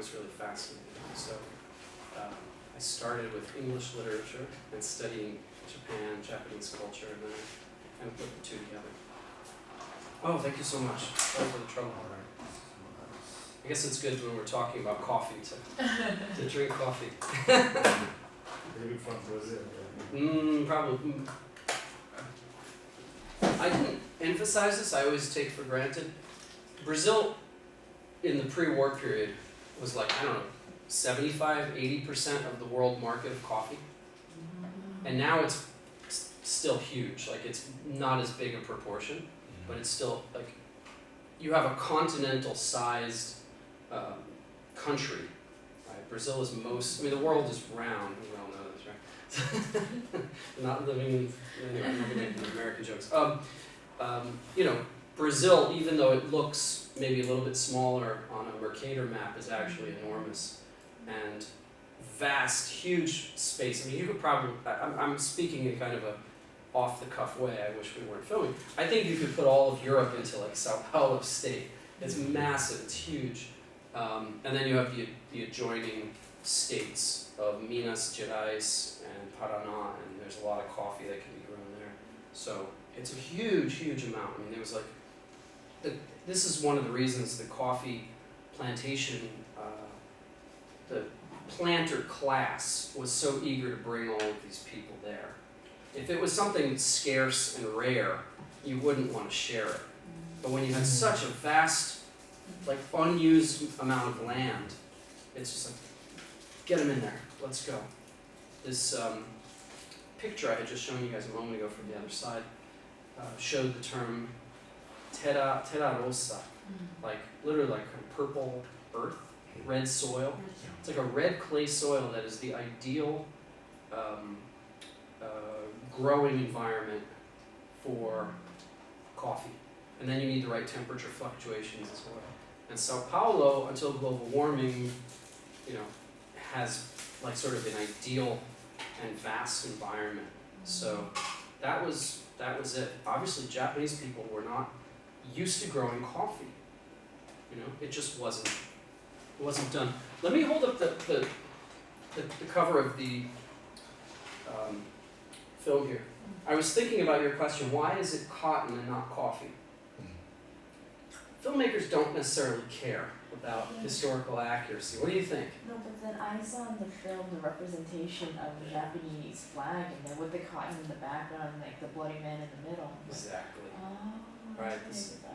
always really fascinated. So I started with English literature and studying Japanese culture, and then I kind of put the two together. Oh, thank you so much. Sorry for the trouble. I guess it's good when we're talking about coffee to drink coffee. Maybe from Brazil. Probably. I didn't emphasize this. I always take for granted. Brazil, in the pre-war period, was like, I don't know, 75-80% of the world market of coffee. And now it's still huge. Like, it's not as big a proportion, but it's still, like, you have a continental-sized country. Right? Brazil is the world is round. We all know this, right? Not living in, anyway, I'm not going to make American jokes. Brazil, even though it looks maybe a little bit smaller on a Mercator map, is actually enormous. And vast, huge space. I mean, you could probably, I'm speaking in kind of a off-the-cuff way, I wish we weren't filming. I think you could put all of Europe into like Sao Paulo state. It's massive, it's huge. And then you have the adjoining states of Minas Gerais and Paraná, and there's a lot of coffee that can be grown there. So it's a huge, huge amount. I mean, there was like, this is one of the reasons the coffee plantation, the planter class was so eager to bring all of these people there. If it was something scarce and rare, you wouldn't want to share it. But when you had such a vast, like unused amount of land, it's just like, get them in there, let's go. This picture I had just shown you guys a moment ago from the other side showed the term terra rosa, like literally like a purple earth, red soil. It's like a red clay soil that is the ideal growing environment for coffee. And then you need the right temperature fluctuations as well. And Sao Paulo, until global warming, has like sort of an ideal and vast environment. So that was it. Obviously, Japanese people were not used to growing coffee. It just wasn't done. Let me hold up the cover of the film here. I was thinking about your question, why is it cotton and not coffee? Filmmakers don't necessarily care about historical accuracy. What do you think? No, but then I saw in the film the representation of the Japanese flag, and then with the cotton in the background, like the bloody man in the middle. Exactly. Oh, right.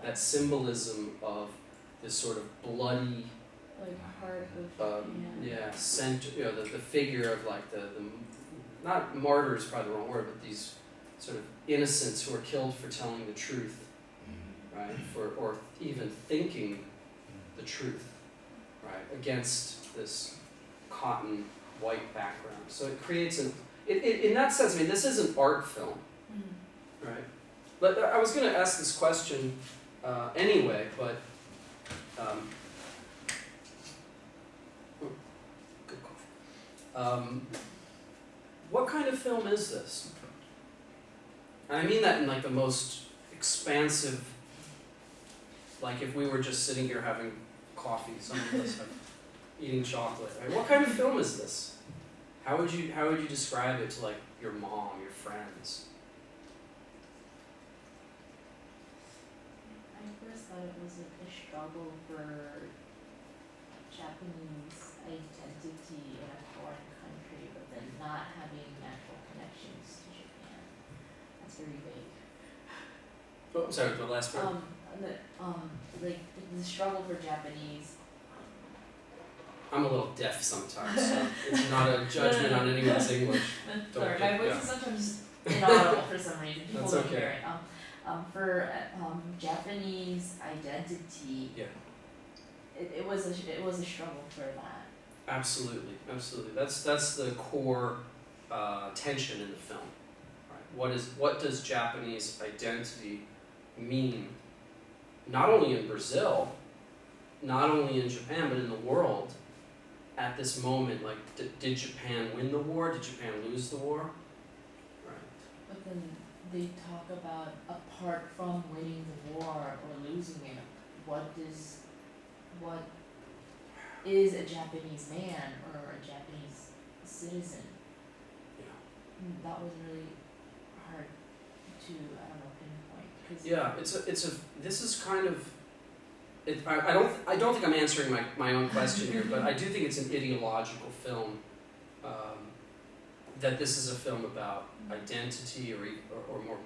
That symbolism of this sort of bloody, like heart of center. The figure of like the not martyr is probably the wrong word, but these sort of innocents who are killed for telling the truth. Right, or even thinking the truth, right, against this cotton white background. So it creates in that sense, I mean, this is an art film, right? But I was going to ask this question anyway, but good coffee. What kind of film is this? And I mean that in like the most expansive. Like if we were just sitting here having coffee, some of us are eating chocolate. Right? What kind of film is this? How would you describe it to like your mom, your friends? I first thought it was a struggle for Japanese identity in a foreign country, but then not having natural connections to Japan. That's very vague. Oh, I'm sorry, the last part. Like the struggle for Japanese. I'm a little deaf sometimes, so it's not a judgment on anyone's English. Sorry, my voice is sometimes inaudible for some reason. People That's don't okay. hear it. For Japanese identity, it was a struggle for that. Absolutely. That's the core tension in the film. Right? What does Japanese identity mean? Not only in Brazil, not only in Japan, but in the world at this moment. Like, did Japan win the war? Did Japan lose the war? Right. But then they talk about apart from winning the war or losing it, what is a Japanese man or a Japanese citizen. That was really hard to, I don't know, pinpoint. 'Cause Yeah, this is kind of, I don't think I'm answering my own question here, but I do think it's an ideological film, that this is a film about identity, or more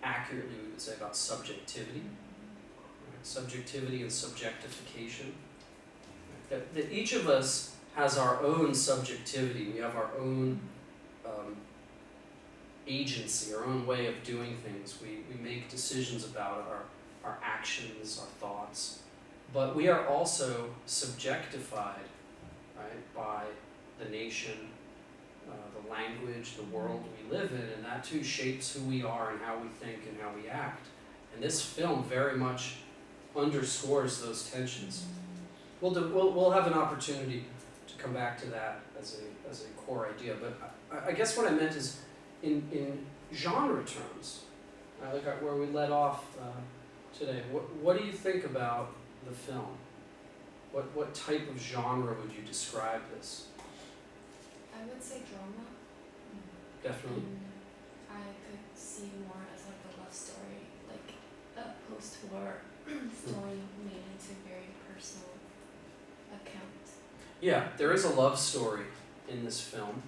accurately we would say about subjectivity, right? Subjectivity and subjectification. That each of us has our own subjectivity, we have our own agency, our own way of doing things. We make decisions about our actions, our thoughts, but we are also subjectified, right, by the nation, the language, the world we live in, and that too shapes who we are and how we think and how we act. And this film very much underscores those tensions. We'll have an opportunity to come back to that as a core idea, but I guess what I meant is in genre terms, like where we let off today. What do you think about the film? What type of genre would you describe this? I would say drama. Definitely. I could see more as like a love story, like a post-war story made into a very personal account. Yeah, there is a love story in this film.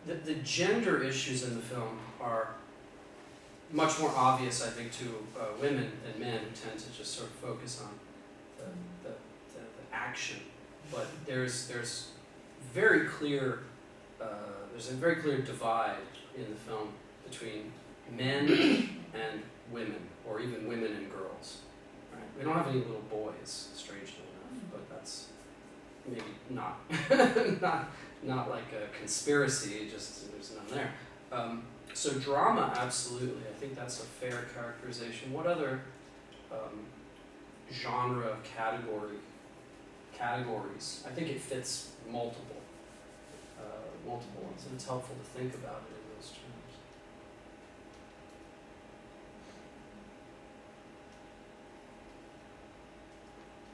The gender issues in the film are much more obvious, I think, to women than men, who tend to just sort of focus on the action. But there's a very clear divide in the film between men and women, or even women and girls. Right? We don't have any little boys, strangely enough, but that's maybe not like a conspiracy, just there's none there. So drama, absolutely, I think that's a fair characterization. What other genre categories? I think it fits multiple ones, and it's helpful to think about it in those terms.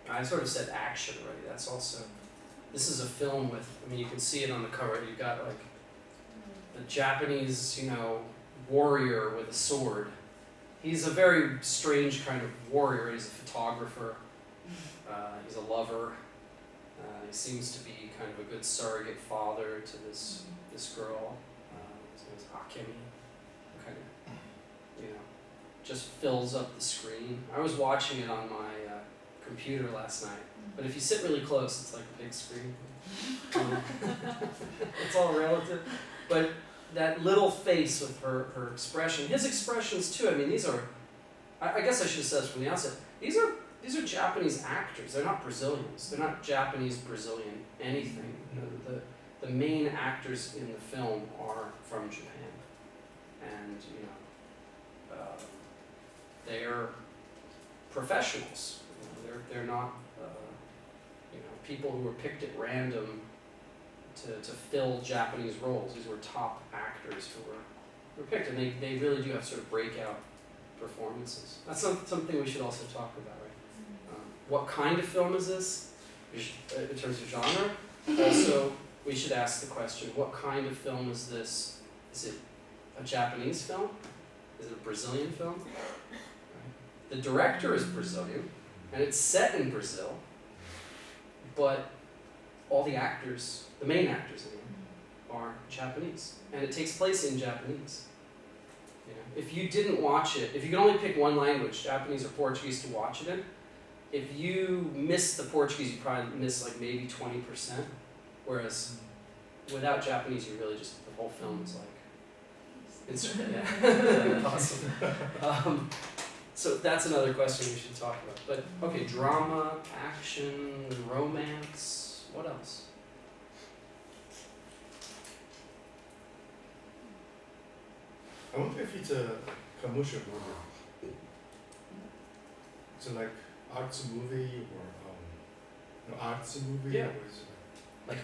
I sort of said action already. That's also, this is a film with, I mean, you can see it on the cover. You've got like the Japanese, warrior with a sword. He's a very strange kind of warrior. He's a photographer. He's a lover. He seems to be kind of a good surrogate father to this girl. His name is Akemi. Kind of, just fills up the screen. I was watching it on my computer last night, but if you sit really close, it's like a big screen. It's all relative, but that little face with her expression, his expressions too. I mean, these are, I guess I should have said this from the outset. These are Japanese actors. They're not Brazilians. They're not Japanese, Brazilian, anything. The main actors in the film are from Japan, and they're professionals. They're not people who were picked at random to fill Japanese roles. These were top actors who were picked, and they really do have sort of breakout performances. That's something we should also talk about, right? What kind of film is this, in terms of genre? Also, we should ask the question, what kind of film is this? Is it a Japanese film? Is it a Brazilian film? Right. The director is Brazilian, and it's set in Brazil, but all the actors, the main actors anyway, are Japanese, and it takes place in Japanese. If you didn't watch it, if you could only pick one language, Japanese or Portuguese, to watch it in, if you miss the Portuguese, you probably miss like maybe 20%, whereas without Japanese, you really just, the whole film is like, it's awesome. So that's another question we should talk about. But okay, drama, action, romance, what else? I wonder if it's a commercial movie. It's like arts movie or arts movie, Yeah. or is it Like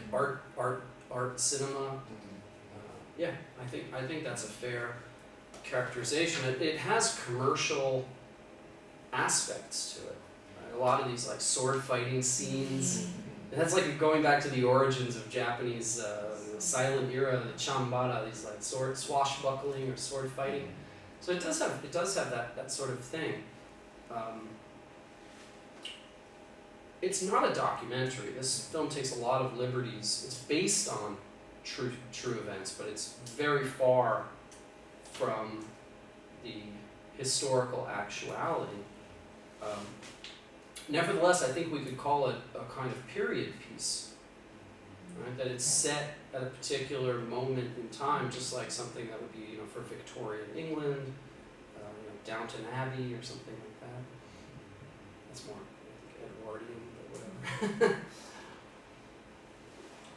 art cinema. Yeah, I think that's a fair characterization. It has commercial aspects to it. a lot of these like sword fighting scenes. And that's like going back to the origins of Japanese silent era, the chambara, these like sword swashbuckling or sword fighting. So it does have that sort of thing. It's not a documentary. This film takes a lot of liberties. It's based on true events, but it's very far from the historical actuality. Nevertheless, I think we could call it a kind of period piece, right? That it's set at a particular moment in time, just like something that would be, for Victorian England, Downton Abbey or something like that. That's more, I think, Edwardian, but whatever.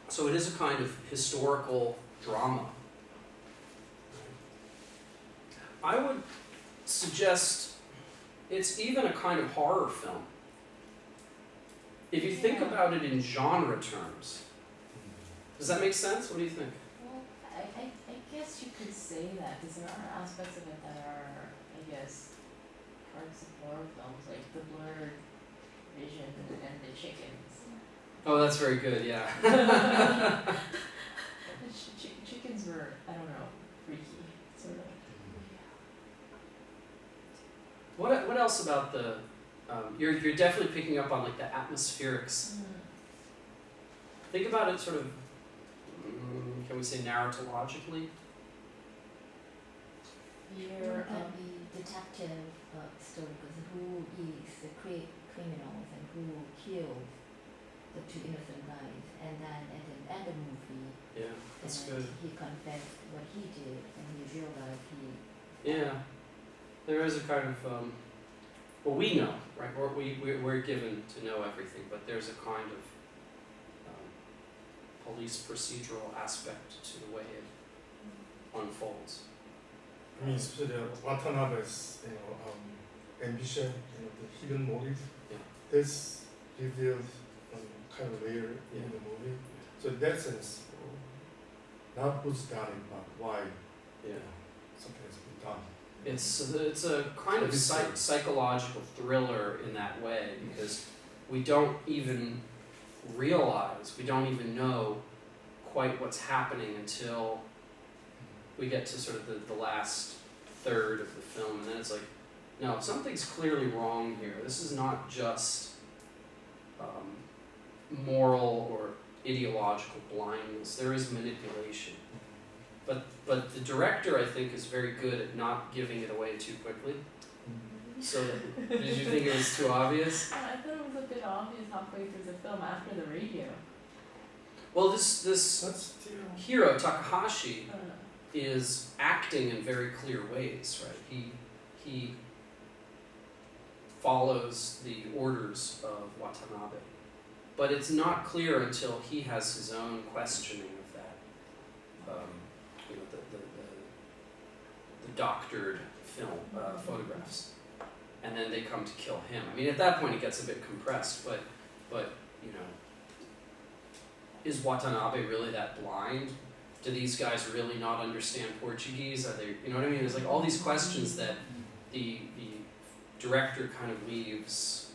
So it is a kind of historical drama. I would suggest it's even a kind of horror film. If you think about it in genre terms, does that make sense? What do you think? Well, I guess you could say that, because there are aspects of it that are, I guess, parts of horror films, like the blurred vision and the chickens. Oh, that's very good, yeah. Chickens were, I don't know, freaky, sort of. What else about the, you're definitely picking up on like the atmospherics. Think about it sort of, can we say narratologically? Here, the detective story, because who is the criminals and who killed the two innocent guys, and then at the end of the movie, Yeah, that's and good. he confessed what he did, and he realized he. Yeah, there is a kind of, well, we know, right? We're given to know everything, but there's a kind of police procedural aspect to the way it unfolds. I mean, especially Watanabe's, ambition, the hidden motive. Yeah. This revealed kind of later Yeah. in the movie. So in that sense, not who's done it, but why Yeah. something has been done. It's a kind of So psychological thriller in that way, because we don't even realize, we don't even know quite what's happening until we get to sort of the last third of the film, and then it's like, no, something's clearly wrong here. This is not just moral or ideological blindness. There is manipulation. But the director, I think, is very good at not giving it away too quickly. So, did you think it was too obvious? I thought it was a bit obvious halfway through the film after the radio. Well, this That's still. hero, Takahashi, Uh, is acting in very clear ways, right? He follows the orders of Watanabe. But it's not clear until he has his own questioning of that, the doctored film, photographs. And then they come to kill him. I mean, at that point it gets a bit compressed, but is Watanabe really that blind? Do these guys really not understand Portuguese? Are they, you know what I mean? There's like all these questions that the director kind of leaves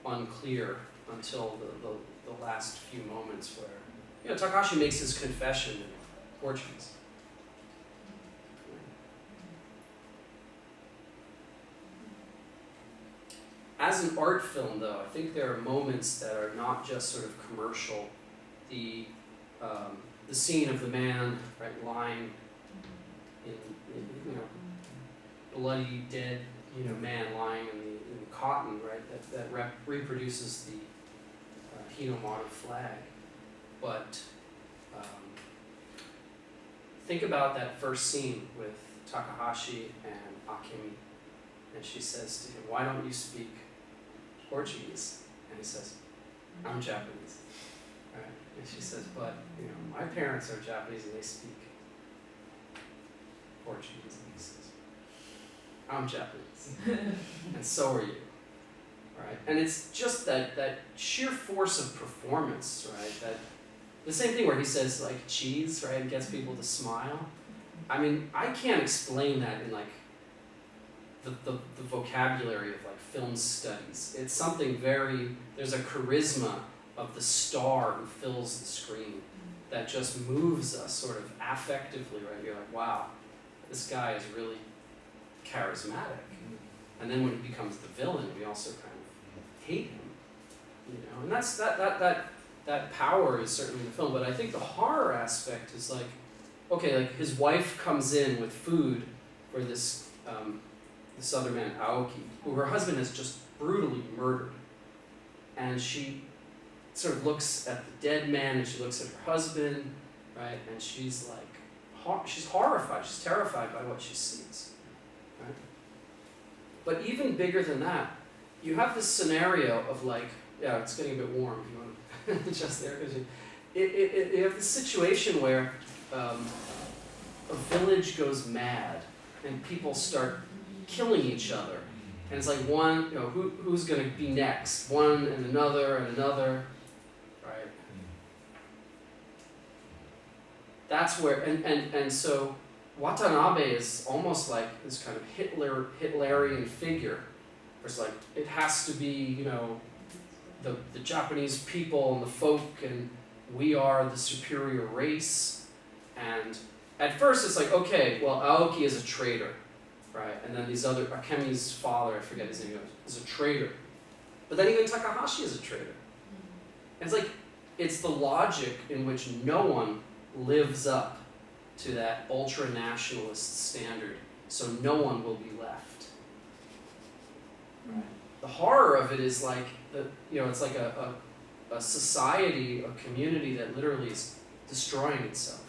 unclear until the last few moments where, Takahashi makes his confession in Portuguese. As an art film, though, I think there are moments that are not just sort of commercial. The scene of the man, right, lying in bloody, dead, man lying in cotton, right, that reproduces the Hinomaru flag. But think about that first scene with Takahashi and Akemi, and she says to him, "Why don't you speak Portuguese?" And he says, "I'm Japanese." Right? And she says, "But my parents are Japanese and they speak Portuguese." And he says, "I'm Japanese, and so are you." Right? And it's just that sheer force of performance, right? That the same thing where he says like cheese, right, and gets people to smile. I mean, I can't explain that in like the vocabulary of like film studies. It's something there's a charisma of the star who fills the screen that just moves us sort of affectively, right? You're like, wow, this guy is really charismatic. And then when he becomes the villain, we also kind of hate him, you know. And that's that power is certainly in the film. But I think the horror aspect is like, okay, like his wife comes in with food for this other man, Aoki, who her husband has just brutally murdered, and she sort of looks at the dead man and she looks at her husband, right? And she's like, she's horrified, she's terrified by what she sees, right? But even bigger than that, you have this scenario of like, yeah, it's getting a bit warm if you want to adjust there, because you have this situation where a village goes mad and people start killing each other. And it's like one, you know, who's going to be next? One and another, right? That's where, and so Watanabe is almost like this kind of Hitlerian figure. It's like, it has to be, you know, the Japanese people and the folk, and we are the superior race. And at first it's like, okay, well, Aoki is a traitor, right? And then these other, Akemi's father, I forget his name, is a traitor. But then even Takahashi is a traitor. And it's like, it's the logic in which no one lives up to that ultra-nationalist standard, so no one will be left. Right? The horror of it is like, it's like a society, a community that literally is destroying itself.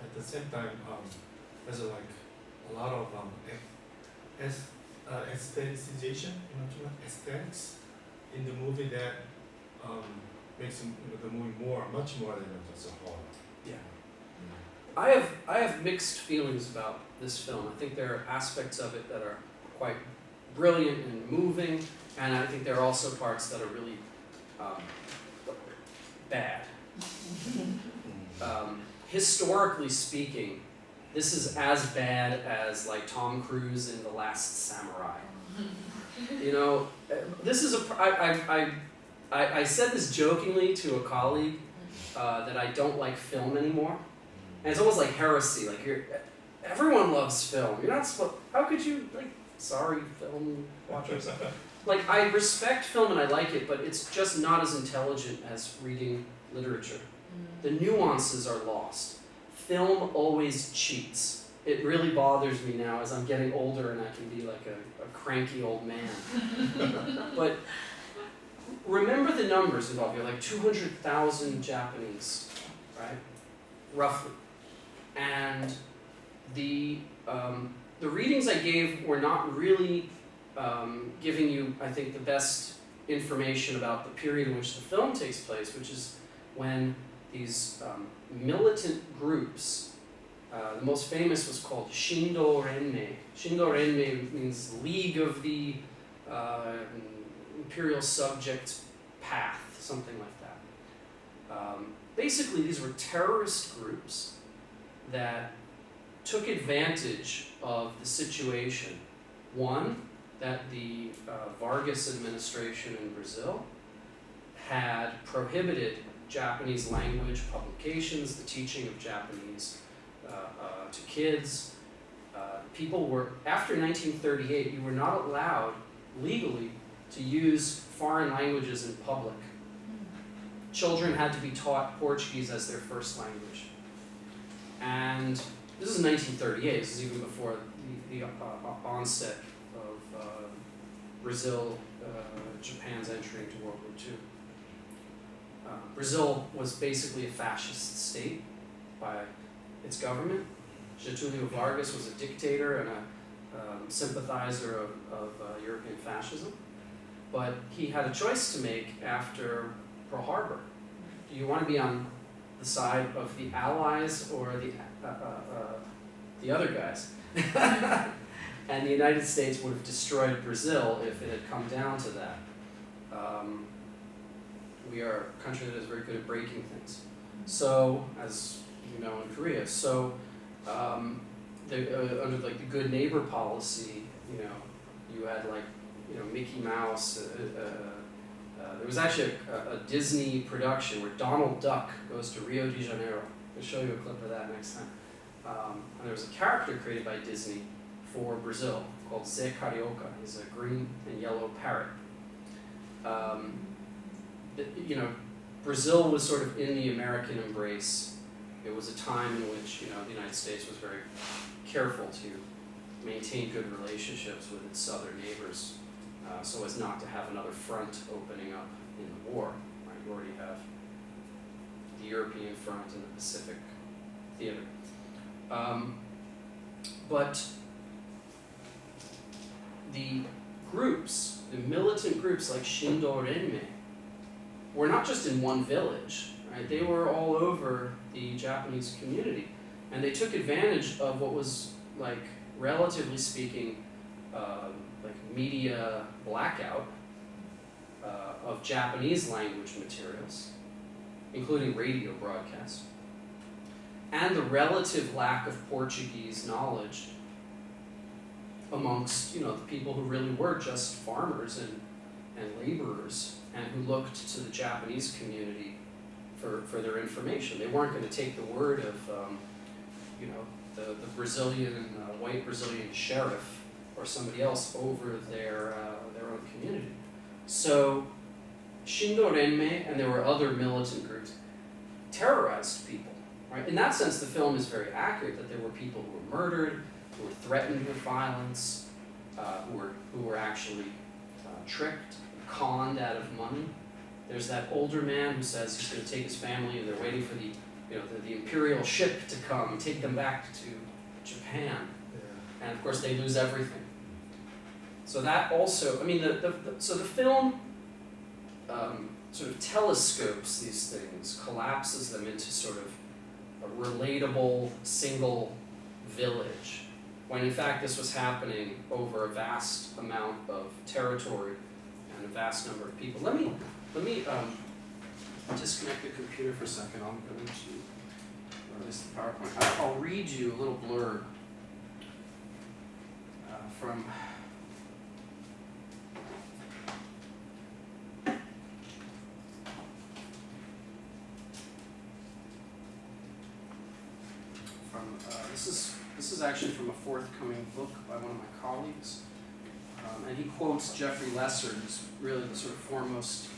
At the same time, there's like a lot of aestheticization, aesthetics in the movie that makes the movie much more than just a horror. Yeah. I have mixed feelings about this film. I think there are aspects of it that are quite brilliant and moving, and I think there are also parts that are really bad. Historically speaking, this is as bad as like Tom Cruise in The Last Samurai. You know, this is I said this jokingly to a colleague that I don't like film anymore, and it's almost like heresy. Like everyone loves film. You're not supposed. How could you like? Sorry, film watchers. Like I respect film and I like it, but it's just not as intelligent as reading literature. The nuances are lost. Film always cheats. It really bothers me now as I'm getting older and I can be like a cranky old man. But remember the numbers involved here, like 200,000 Japanese, right? Roughly. And the readings I gave were not really giving you, I think, the best information about the period in which the film takes place, which is when these militant groups, the most famous was called Shindo Renmei. Shindo Renmei means League of the Imperial Subject Path, something like that. Basically, these were terrorist groups that took advantage of the situation. One, that the Vargas administration in Brazil had prohibited Japanese language publications, the teaching of Japanese to kids. People were, after 1938, you were not allowed legally to use foreign languages in public. Children had to be taught Portuguese as their first language. And this is 1938, this is even before the onset of Brazil, Japan's entry into World War II. Brazil was basically a fascist state by its government. Getulio Vargas was a dictator and a sympathizer of European fascism. But he had a choice to make after Pearl Harbor. Do you want to be on the side of the Allies or the other guys? And the United States would have destroyed Brazil if it had come down to that. We are a country that is very good at breaking things. So, as you know, in Korea. So, under like the good neighbor policy, you know, you had like, you know, Mickey Mouse. There was actually a Disney production where Donald Duck goes to Rio de Janeiro. I'll show you a clip of that next time. And there was a character created by Disney for Brazil called Zé Carioca. He's a green and yellow parrot. You know, Brazil was sort of in the American embrace. It was a time in which, you know, the United States was very careful to maintain good relationships with its southern neighbors, so as not to have another front opening up in the war. Right? You already have the European front and the Pacific theater. But the groups, the militant groups like Shindo Renmei, were not just in one village, right? They were all over the Japanese community, and they took advantage of what was, like, relatively speaking, like media blackout of Japanese language materials, including radio broadcasts, and the relative lack of Portuguese knowledge amongst, you know, the people who really were just farmers and laborers, and who looked to the Japanese community for their information. They weren't going to take the word of, you know, the Brazilian, white Brazilian sheriff or somebody else over their own community. So Shindo Renmei, and there were other militant groups, terrorized people. Right? In that sense, the film is very accurate, that there were people who were murdered, who were threatened with violence, who were actually tricked, conned out of money. There's that older man who says he's going to take his family, and they're waiting for the, you know, the imperial ship to come and take them back to Japan. And of course, they lose everything. So that also, I mean, so the film sort of telescopes these things, collapses them into sort of a relatable single village, when in fact this was happening over a vast amount of territory and a vast number of people. Let me disconnect the computer for a second. I'm going to release the PowerPoint. I'll read you a little blurb from this is actually from a forthcoming book by one of my colleagues, and he quotes Jeffrey Lesser, who's really the sort of foremost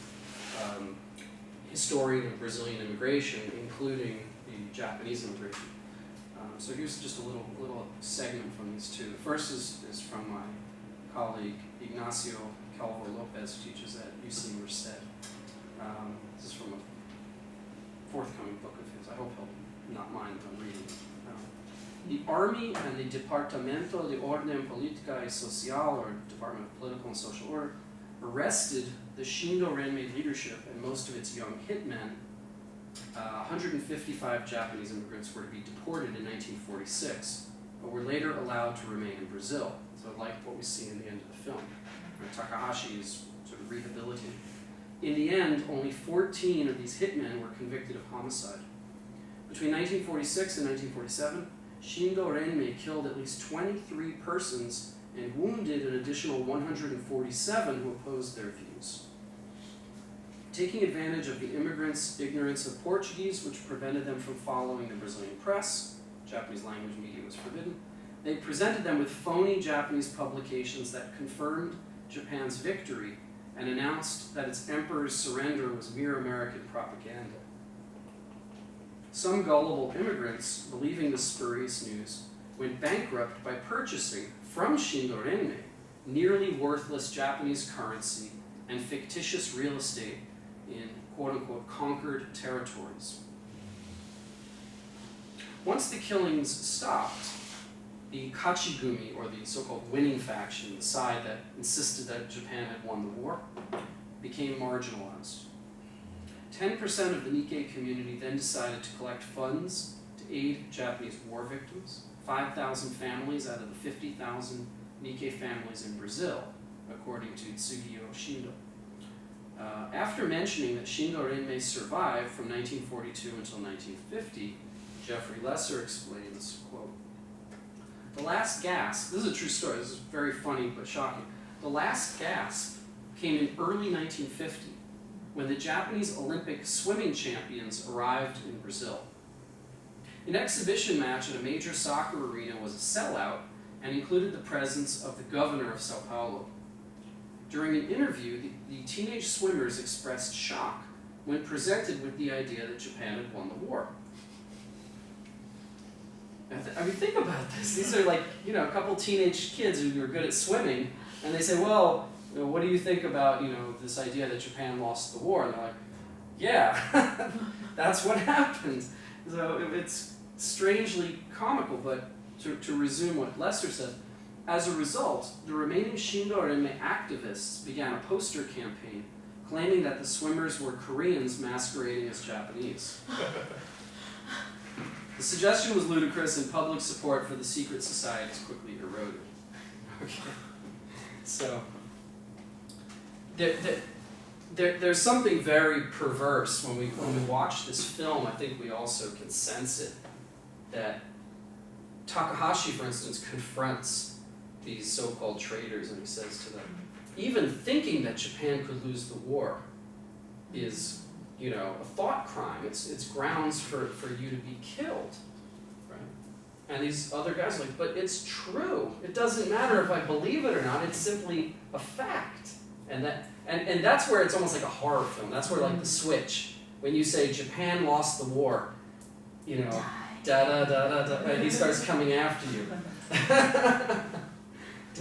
historian of Brazilian immigration, including the Japanese immigration. So here's just a little segment from these two. The first is from my colleague Ignacio Calvo Lopez, who teaches at UC Merced. This is from a forthcoming book of his. I hope he'll not mind if I'm reading it. The Army and the Departamento de Ordem Política y Social, or Department of Political and Social Order, arrested the Shindo Renmei leadership and most of its young hitmen. 155 Japanese immigrants were to be deported in 1946, but were later allowed to remain in Brazil. So like what we see in the end of the film. Takahashi is sort of rehabilitated. In the end, only 14 of these hitmen were convicted of homicide. Between 1946 and 1947, Shindo Renmei killed at least 23 persons and wounded an additional 147 who opposed their views. Taking advantage of the immigrants' ignorance of Portuguese, which prevented them from following the Brazilian press, Japanese language media was forbidden, they presented them with phony Japanese publications that confirmed Japan's victory and announced that its emperor's surrender was mere American propaganda. Some gullible immigrants, believing the spurious news, went bankrupt by purchasing from Shindo Renmei nearly worthless Japanese currency and fictitious real estate in quote-unquote conquered territories. Once the killings stopped, the Kachigumi, or the so-called winning faction, the side that insisted that Japan had won the war, became marginalized. 10% of the Nikkei community then decided to collect funds to aid Japanese war victims, 5,000 families out of the 50,000 Nikkei families in Brazil, according to Tsugio Shindo. After mentioning that Shindo Renmei survived from 1942 until 1950, Jeffrey Lesser explains, quote, The last gasp, this is a true story, this is very funny but shocking. The last gasp came in early 1950 when the Japanese Olympic swimming champions arrived in Brazil. An exhibition match at a major soccer arena was a sellout and included the presence of the governor of Sao Paulo. During an interview, the teenage swimmers expressed shock when presented with the idea that Japan had won the war. I mean, think about this. These are like, you know, a couple teenage kids who are good at swimming, and they say, well, you know, what do you think about, you know, this idea that Japan lost the war? And they're like, yeah, that's what happened. So it's strangely comical, but to resume what Lester said, as a result, the remaining Shindo Renmei activists began a poster campaign claiming that the swimmers were Koreans masquerading as Japanese. The suggestion was ludicrous, and public support for the secret societies quickly eroded. Okay. So, there's something very perverse when we watch this film. I think we also can sense it, that Takahashi, for instance, confronts these so-called traitors, and he says to them, even thinking that Japan could lose the war is, you know, a thought crime. It's grounds for you to be killed, right? And these other guys are like, but it's true. It doesn't matter if I believe it or not. It's simply a fact. And that's where it's almost like a horror film. That's where, like, the switch, when you say Japan lost the war, you know, da-da-da-da-da, and he starts coming after you.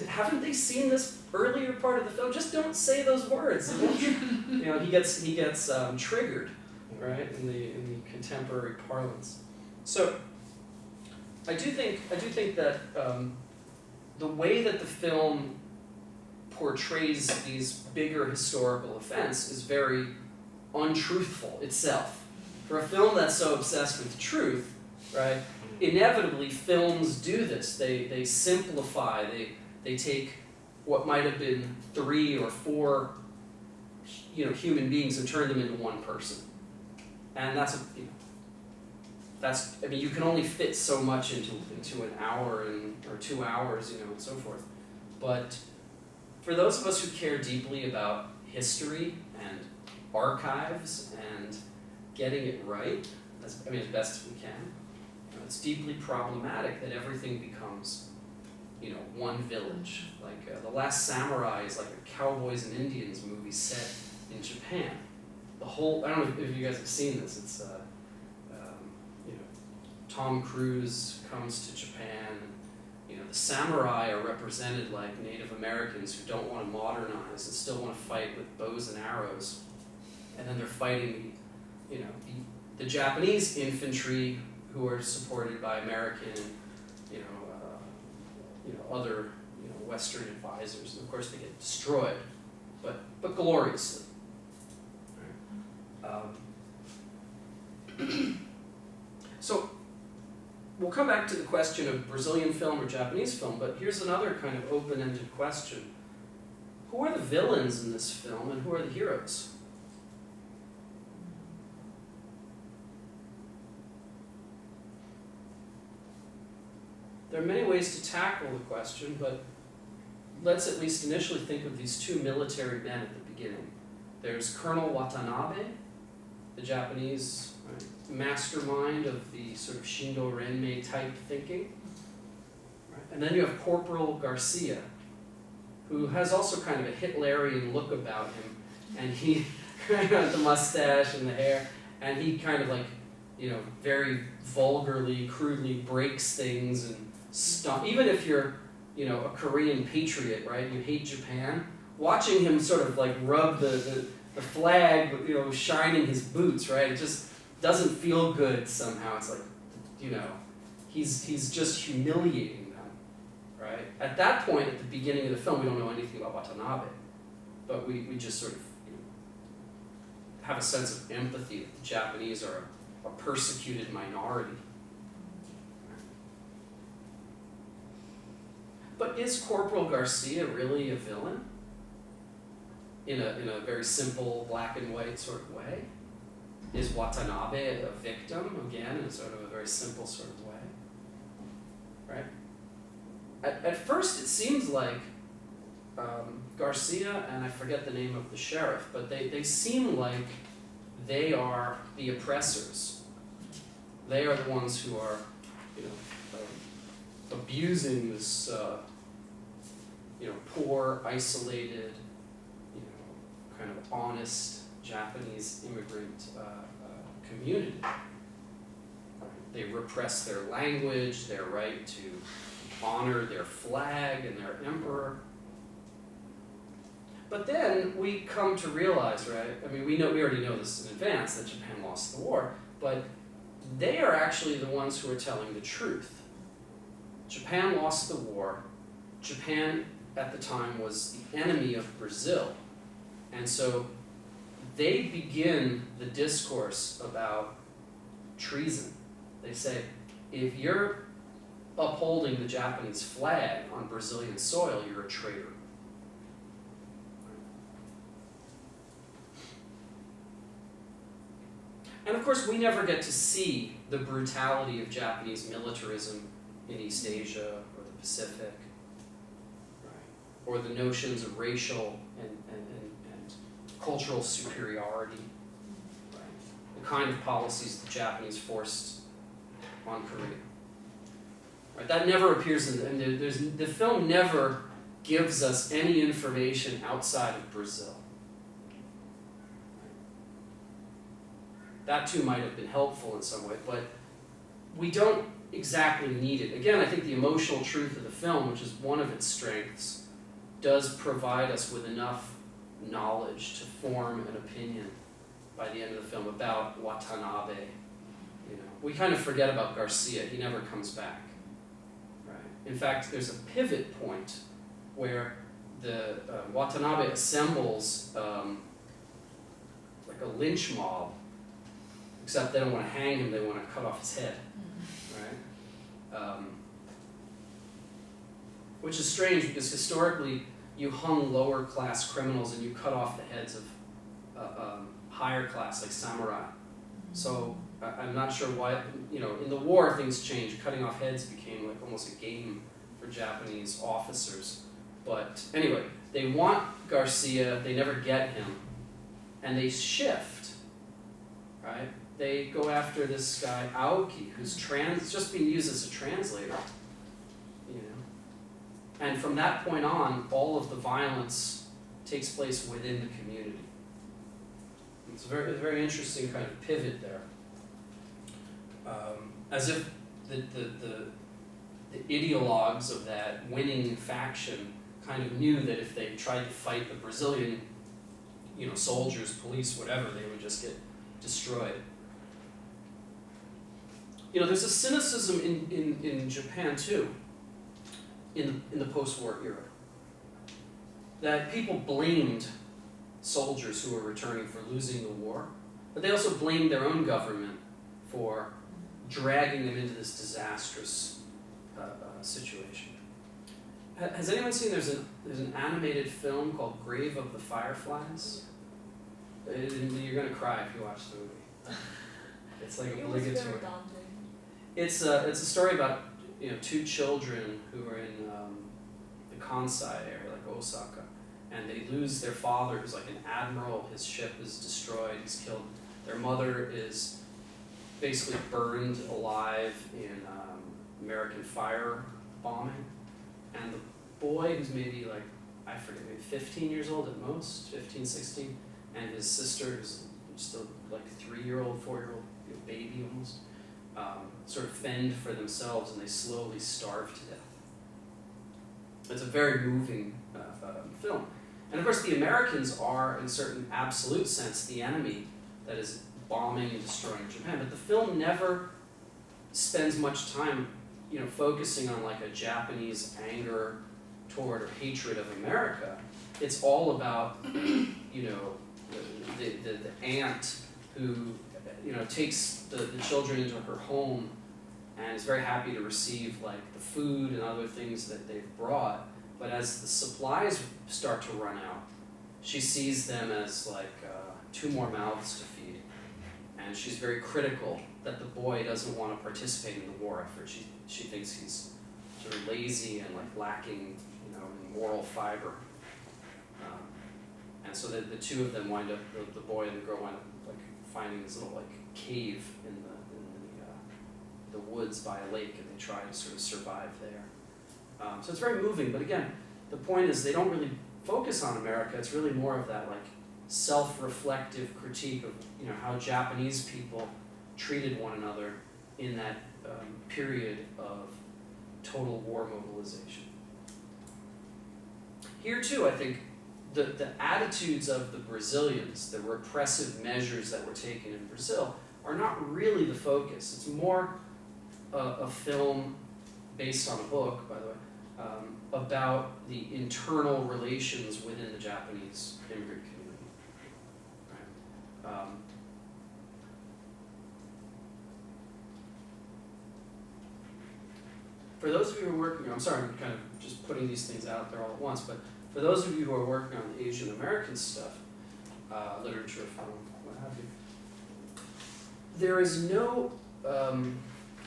Haven't they seen this earlier part of the film? Just don't say those words. You know, he gets triggered, right, in the contemporary parlance. So I do think that the way that the film portrays these bigger historical events is very untruthful itself. For a film that's so obsessed with truth, right, inevitably films do this. They simplify, they take what might have been 3 or 4, you know, human beings and turn them into one person. And that's I mean, you can only fit so much into an hour or 2 hours, you know, and so forth. But for those of us who care deeply about history and archives and getting it right, as best we can, you know, it's deeply problematic that everything becomes, you know, one village. Like The Last Samurai is like a cowboys and Indians movie set in Japan. The whole, I don't know if you guys have seen this, it's, you know, Tom Cruise comes to Japan, and, you know, the samurai are represented like Native Americans who don't want to modernize and still want to fight with bows and arrows. And then they're fighting, you know, the Japanese infantry who are supported by American, you know, other, you know, Western advisors, and of course they get destroyed, but gloriously. So we'll come back to the question of Brazilian film or Japanese film, but here's another kind of open-ended question. Who are the villains in this film, and who are the heroes? There are many ways to tackle the question, but let's at least initially think of these 2 military men at the beginning. There's Colonel Watanabe, the Japanese mastermind of the sort of Shindo Renmei type thinking. Right? And then you have Corporal Garcia, who has also kind of a Hitlerian look about him, and he, the mustache and the hair, and he kind of like, you know, very vulgarly, crudely breaks things and stuff. Even if you're, you know, a Korean patriot, right, you hate Japan, watching him sort of like rub the flag, you know, shining his boots, right, it just doesn't feel good somehow. It's like, you know, he's just humiliating them, right? At that point, at the beginning of the film, we don't know anything about Watanabe, but we just sort of, you know, have a sense of empathy that the Japanese are a persecuted minority. But is Corporal Garcia really a villain? In a very simple black and white sort of way? Is Watanabe a victim, again, in sort of a very simple sort of way? Right? at first it seems like Garcia, and I forget the name of the sheriff, but they seem like they are the oppressors. They are the ones who are, abusing this, poor, isolated, kind of honest Japanese immigrant community. They repress their language, their right to honor their flag and their emperor. But then we come to realize, right? I mean, we already know this in advance that Japan lost the war, but they are actually the ones who are telling the truth. Japan lost the war. Japan at the time was the enemy of Brazil. And so they begin the discourse about treason. They say, if you're upholding the Japanese flag on Brazilian soil, you're a traitor. And of course, we never get to see the brutality of Japanese militarism in East Asia or the Pacific, right? Or the notions of racial and cultural superiority, right? The kind of policies the Japanese forced on Korea. Right? That never appears in the film never gives us any information outside of Brazil. That too might have been helpful in some way, but we don't exactly need it. Again, I think the emotional truth of the film, which is one of its strengths, does provide us with enough knowledge to form an opinion by the end of the film about Watanabe. We kind of forget about Garcia. He never comes back. Right? In fact, there's a pivot point where the Watanabe assembles like a lynch mob, except they don't want to hang him, they want to cut off his head. Right? Which is strange because historically you hung lower class criminals and you cut off the heads of higher class, like samurai. So I'm not sure why, in the war things changed. Cutting off heads became like almost a game for Japanese officers. But anyway, they want Garcia, they never get him, and they shift, right? They go after this guy, Aoki, who's just being used as a translator. And from that point on, all of the violence takes place within the community. It's a very interesting kind of pivot there. As if the ideologues of that winning faction kind of knew that if they tried to fight the Brazilian, soldiers, police, whatever, they would just get destroyed. There's a cynicism in Japan too, in the post-war era, that people blamed soldiers who were returning for losing the war, but they also blamed their own government for dragging them into this disastrous situation. Has anyone seen there's an animated film called Grave of the Fireflies? You're going to cry if you watch the movie. It's like obligatory. It's a story about two children who are in the Kansai area, like Osaka, and they lose their father, who's like an admiral. His ship is destroyed. He's killed. Their mother is basically burned alive in American fire bombing, and the boy, who's maybe like, I forget, maybe 15 years old at most, 15, 16, and his sister, who's still like a 3-year-old, 4-year-old baby almost, sort of fend for themselves, and they slowly starve to death. It's a very moving film. And of course the Americans are, in a certain absolute sense, the enemy that is bombing and destroying Japan. But the film never spends much time, focusing on like a Japanese anger toward or hatred of America. It's all about, the aunt who, takes the children into her home and is very happy to receive like the food and other things that they've brought. But as the supplies start to run out, she sees them as like 2 more mouths to feed. And she's very critical that the boy doesn't want to participate in the war effort. She thinks he's sort of lazy and like lacking, you know, in moral fiber. And so the two of them wind up, the boy and the girl wind up like finding this little like cave in the woods by a lake, and they try to sort of survive there. So it's very moving, but again, the point is they don't really focus on America. It's really more of that like self-reflective critique of, you know, how Japanese people treated one another in that period of total war mobilization. Here too, I think the attitudes of the Brazilians, the repressive measures that were taken in Brazil, are not really the focus. It's more a film based on a book, by the way, about the internal relations within the Japanese immigrant community. Right? For those of you who are working, I'm sorry, I'm kind of just putting these things out there all at once, but for those of you who are working on the Asian American stuff, literature, film, what have you, there is no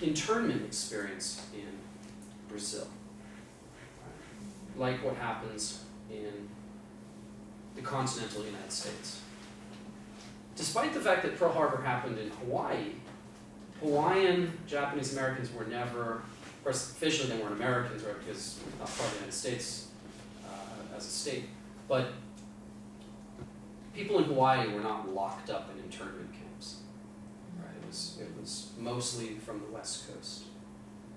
internment experience in Brazil, right? Like what happens in the continental United States. Despite the fact that Pearl Harbor happened in Hawaii, Hawaiian Japanese Americans were never, of course officially they weren't Americans, right, because not part of the United States as a state, but people in Hawaii were not locked up in internment camps. Right? It was mostly from the West Coast.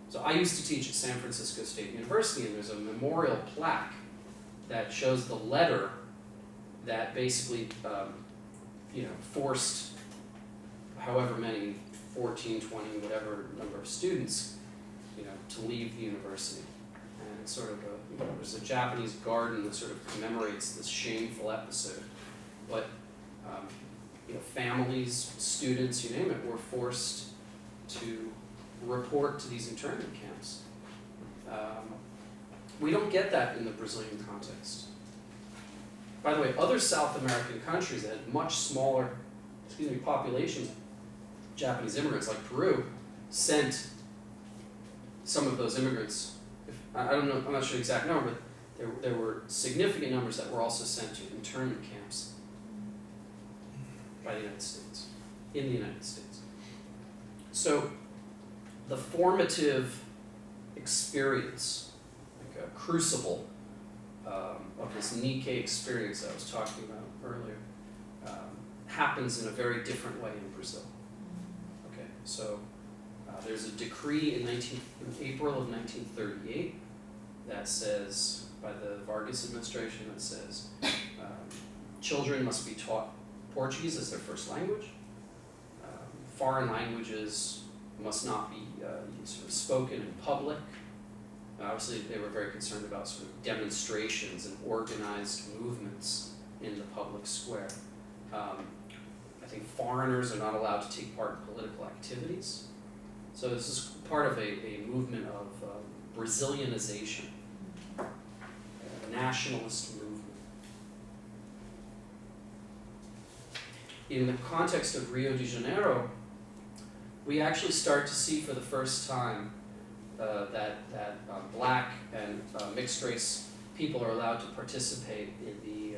So I used to teach at San Francisco State University, and there's a memorial plaque that shows the letter that basically forced however many, 14, 20, whatever number of students, to leave the university. And it's sort of there's a Japanese garden that sort of commemorates this shameful episode. But families, students, you name it, were forced to report to these internment camps. We don't get that in the Brazilian context. By the way, other South American countries that had much smaller, populations, Japanese immigrants like Peru, sent some of those immigrants. I don't know, I'm not sure the exact number, but there were significant numbers that were also sent to internment camps by the United States, in the United States. So the formative experience, like a crucible of this Nikkei experience I was talking about earlier, happens in a very different way in Brazil. Okay, so there's a decree in April of 1938 that says, by the Vargas administration, that says children must be taught Portuguese as their first language. Foreign languages must not be sort of spoken in public. Obviously, they were very concerned about sort of demonstrations and organized movements in the public square. I think foreigners are not allowed to take part in political activities. So this is part of a movement of Brazilianization, a nationalist movement. In the context of Rio de Janeiro, we actually start to see for the first time that black and mixed race people are allowed to participate in the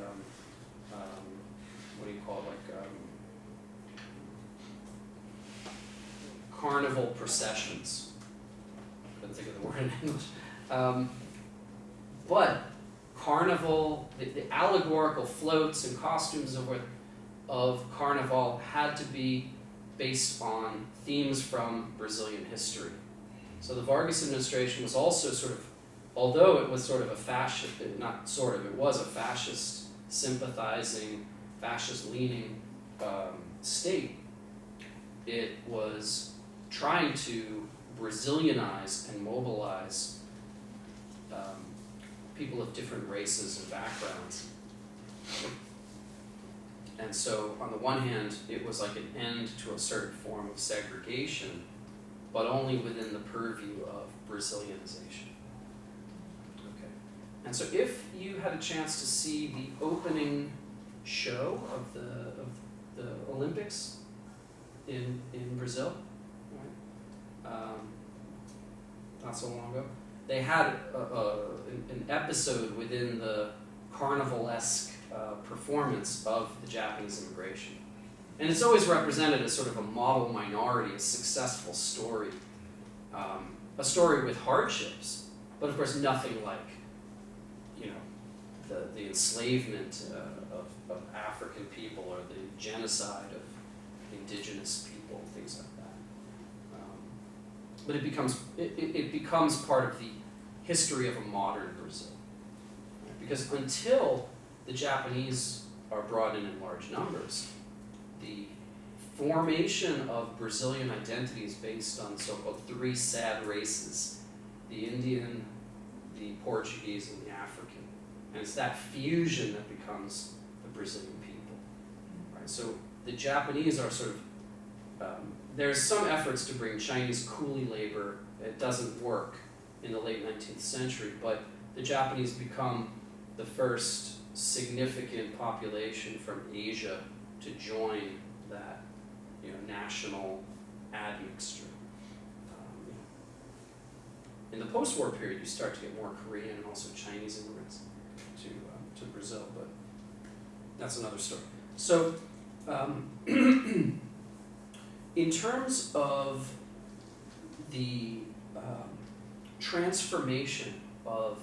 carnival processions. Couldn't think of the word in English. But carnival, the allegorical floats and costumes of carnival had to be based on themes from Brazilian history. So the Vargas administration was also sort of, although it was sort of a fascist, not sort of, it was a fascist, sympathizing, fascist-leaning state, it was trying to Brazilianize and mobilize people of different races and backgrounds. And so, on the one hand, it was like an end to a certain form of segregation, but only within the purview of Brazilianization. Okay. And so, if you had a chance to see the opening show of the Olympics in Brazil, right? Not so long ago, they had an episode within the carnival-esque performance of the Japanese immigration. And it's always represented as sort of a model minority, a successful story, a story with hardships, but of course nothing like, you know, the enslavement of African people or the genocide of indigenous people, things like that. But it becomes part of the history of a modern Brazil. Right? Because until the Japanese are brought in large numbers, the formation of Brazilian identity is based on so-called three sad races: the Indian, the Portuguese, and the African. And it's that fusion that becomes the Brazilian people. Right? So the Japanese are sort of, there's some efforts to bring Chinese coolie labor. It doesn't work in the late 19th century, but the Japanese become the first significant population from Asia to join that, you know, national admixture. In the post-war period, you start to get more Korean and also Chinese immigrants to Brazil, but that's another story. So, in terms of the transformation of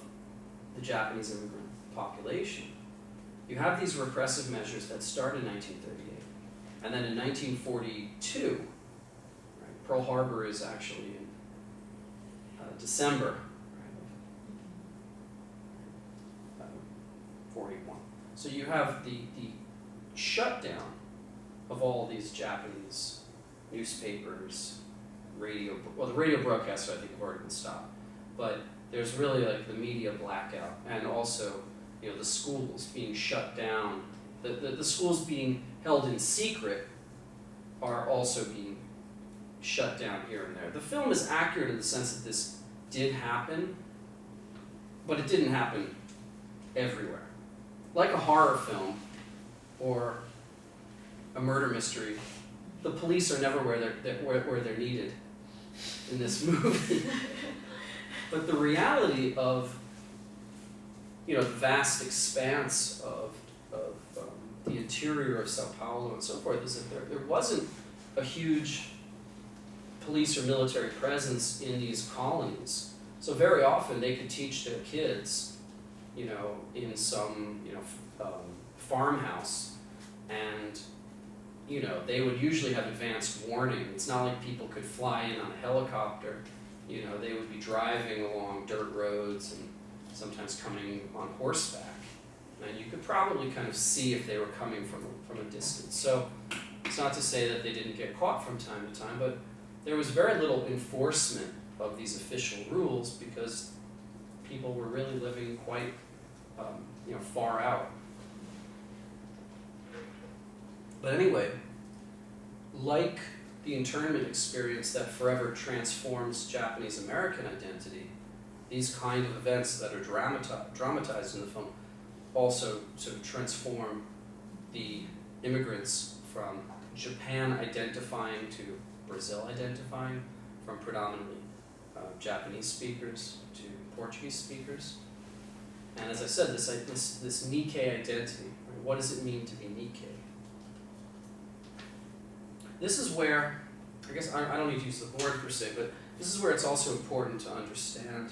the Japanese immigrant population, you have these repressive measures that start in 1938. And then in 1942, right, Pearl Harbor is actually in December, right, 41. So you have the shutdown of all these Japanese newspapers, radio, well, the radio broadcasts I think have already been stopped, but there's really like the media blackout, and also, you know, the schools being shut down. The schools being held in secret are also being shut down here and there. The film is accurate in the sense that this did happen, but it didn't happen everywhere. Like a horror film or a murder mystery, the police are never where they're needed in this movie. But the reality of, you know, the vast expanse of the interior of Sao Paulo and so forth is that there wasn't a huge police or military presence in these colonies. So very often they could teach their kids, you know, in some, you know, farmhouse, and, you know, they would usually have advanced warning. It's not like people could fly in on a helicopter. You know, they would be driving along dirt roads and sometimes coming on horseback. And you could probably kind of see if they were coming from a distance. So it's not to say that they didn't get caught from time to time, but there was very little enforcement of these official rules because people were really living quite, you know, far out. But anyway, like the internment experience that forever transforms Japanese American identity, these kind of events that are dramatized in the film also sort of transform the immigrants from Japan identifying to Brazil identifying, from predominantly Japanese speakers to Portuguese speakers. And as I said, this Nikkei identity, right? What does it mean to be Nikkei? This is where, I guess I don't need to use the word per se, but this is where it's also important to understand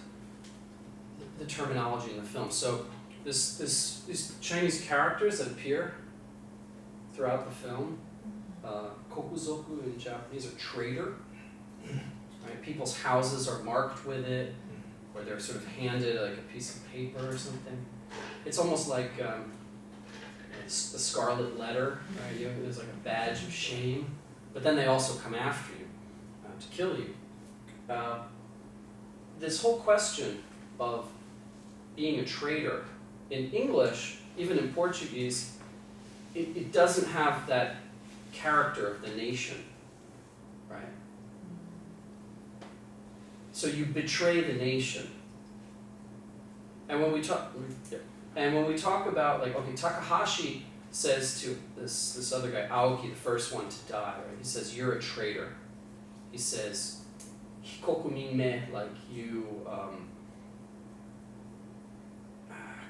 the terminology in the film. So these Chinese characters that appear throughout the film, kokuzoku in Japanese, or trader. Right? People's houses are marked with it, or they're sort of handed like a piece of paper or something. It's almost like the scarlet letter, right? There's like a badge of shame, but then they also come after you to kill you. This whole question of being a traitor, in English, even in Portuguese, it doesn't have that character of the nation, right? So you betray the nation. And when we talk about, like, okay, Takahashi says to this other guy, Aoki, the first one to die, right? He says, "You're a traitor." He says, "Hikoku min me," like you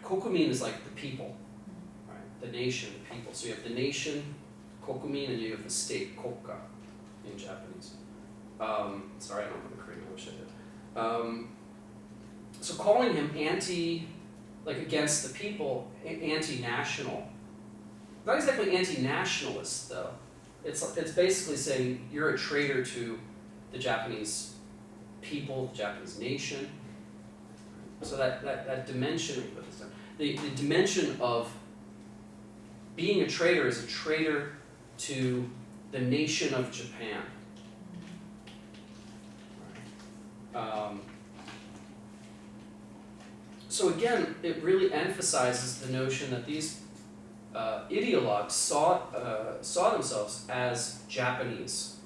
Kokumin is like the people, right? The nation, the people. So you have the nation, Kokumin, and you have the state, Kokka, in Japanese. Sorry, I don't know the Korean, I wish I did. So calling him against the people, anti-national. Not exactly anti-nationalist, though. It's basically saying you're a traitor to the Japanese people, the Japanese nation. So that dimension, the dimension of being a traitor is a traitor to the nation of Japan. So again, it really emphasizes the notion that these ideologues saw themselves as Japanese.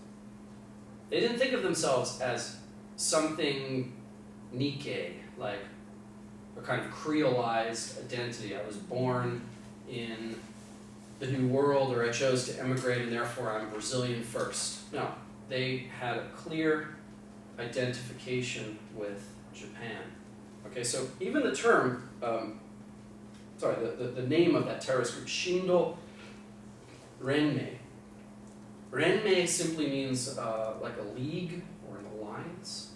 They didn't think of themselves as something Nikkei, like a kind of Creolized identity. I was born in the New World, or I chose to emigrate and therefore I'm Brazilian first. No, they had a clear identification with Japan. Okay, so even the term, the name of that terrorist group, Shindo Renmei. Renmei simply means like a league or an alliance.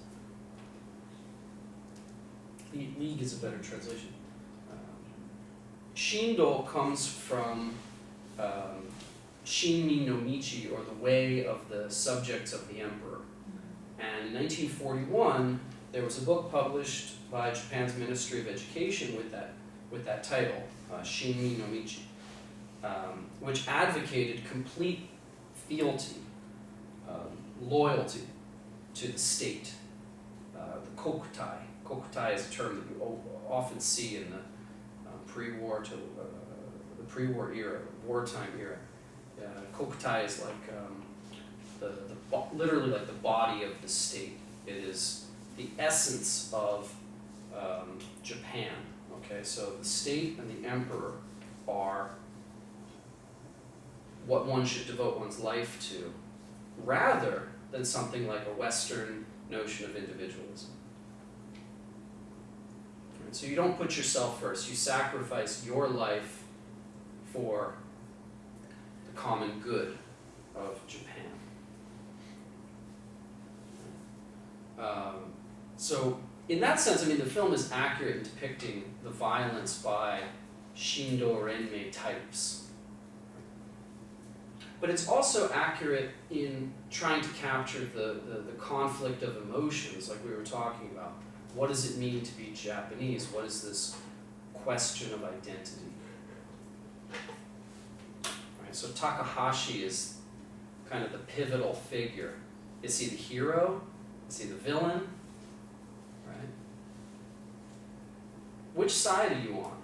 League is a better translation. Shindo comes from Shinmi no Michi, or the way of the subjects of the emperor. And in 1941, there was a book published by Japan's Ministry of Education with that title, Shinmi no Michi, which advocated complete fealty, loyalty to the state, the kokutai. Kokutai is a term that you often see in the pre-war to the pre-war era, wartime era. Kokutai is like literally like the body of the state. It is the essence of Japan. Okay, so the state and the emperor are what one should devote one's life to, rather than something like a Western notion of individualism. Right, so you don't put yourself first, you sacrifice your life for the common good of Japan. So in that sense, I mean, the film is accurate in depicting the violence by Shindo Renmei types. But it's also accurate in trying to capture the conflict of emotions, like we were talking about. What does it mean to be Japanese? What is this question of identity? Right, so Takahashi is kind of the pivotal figure. Is he the hero? Is he the villain? Right? Which side are you on?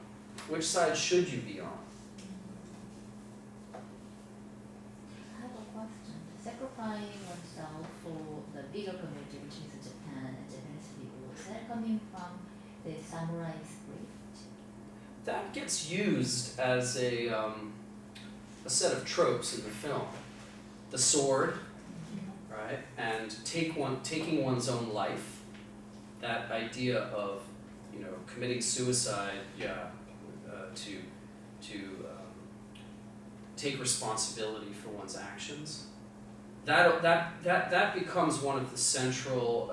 Which side should you be on? I have a question. Sacrificing oneself for the bigger community, which is Japan and Japanese people, is that coming from the samurai spirit? That gets used as a set of tropes in the film. The sword, right, and taking one's own life. That idea of, committing suicide, to take responsibility for one's actions. That becomes one of the central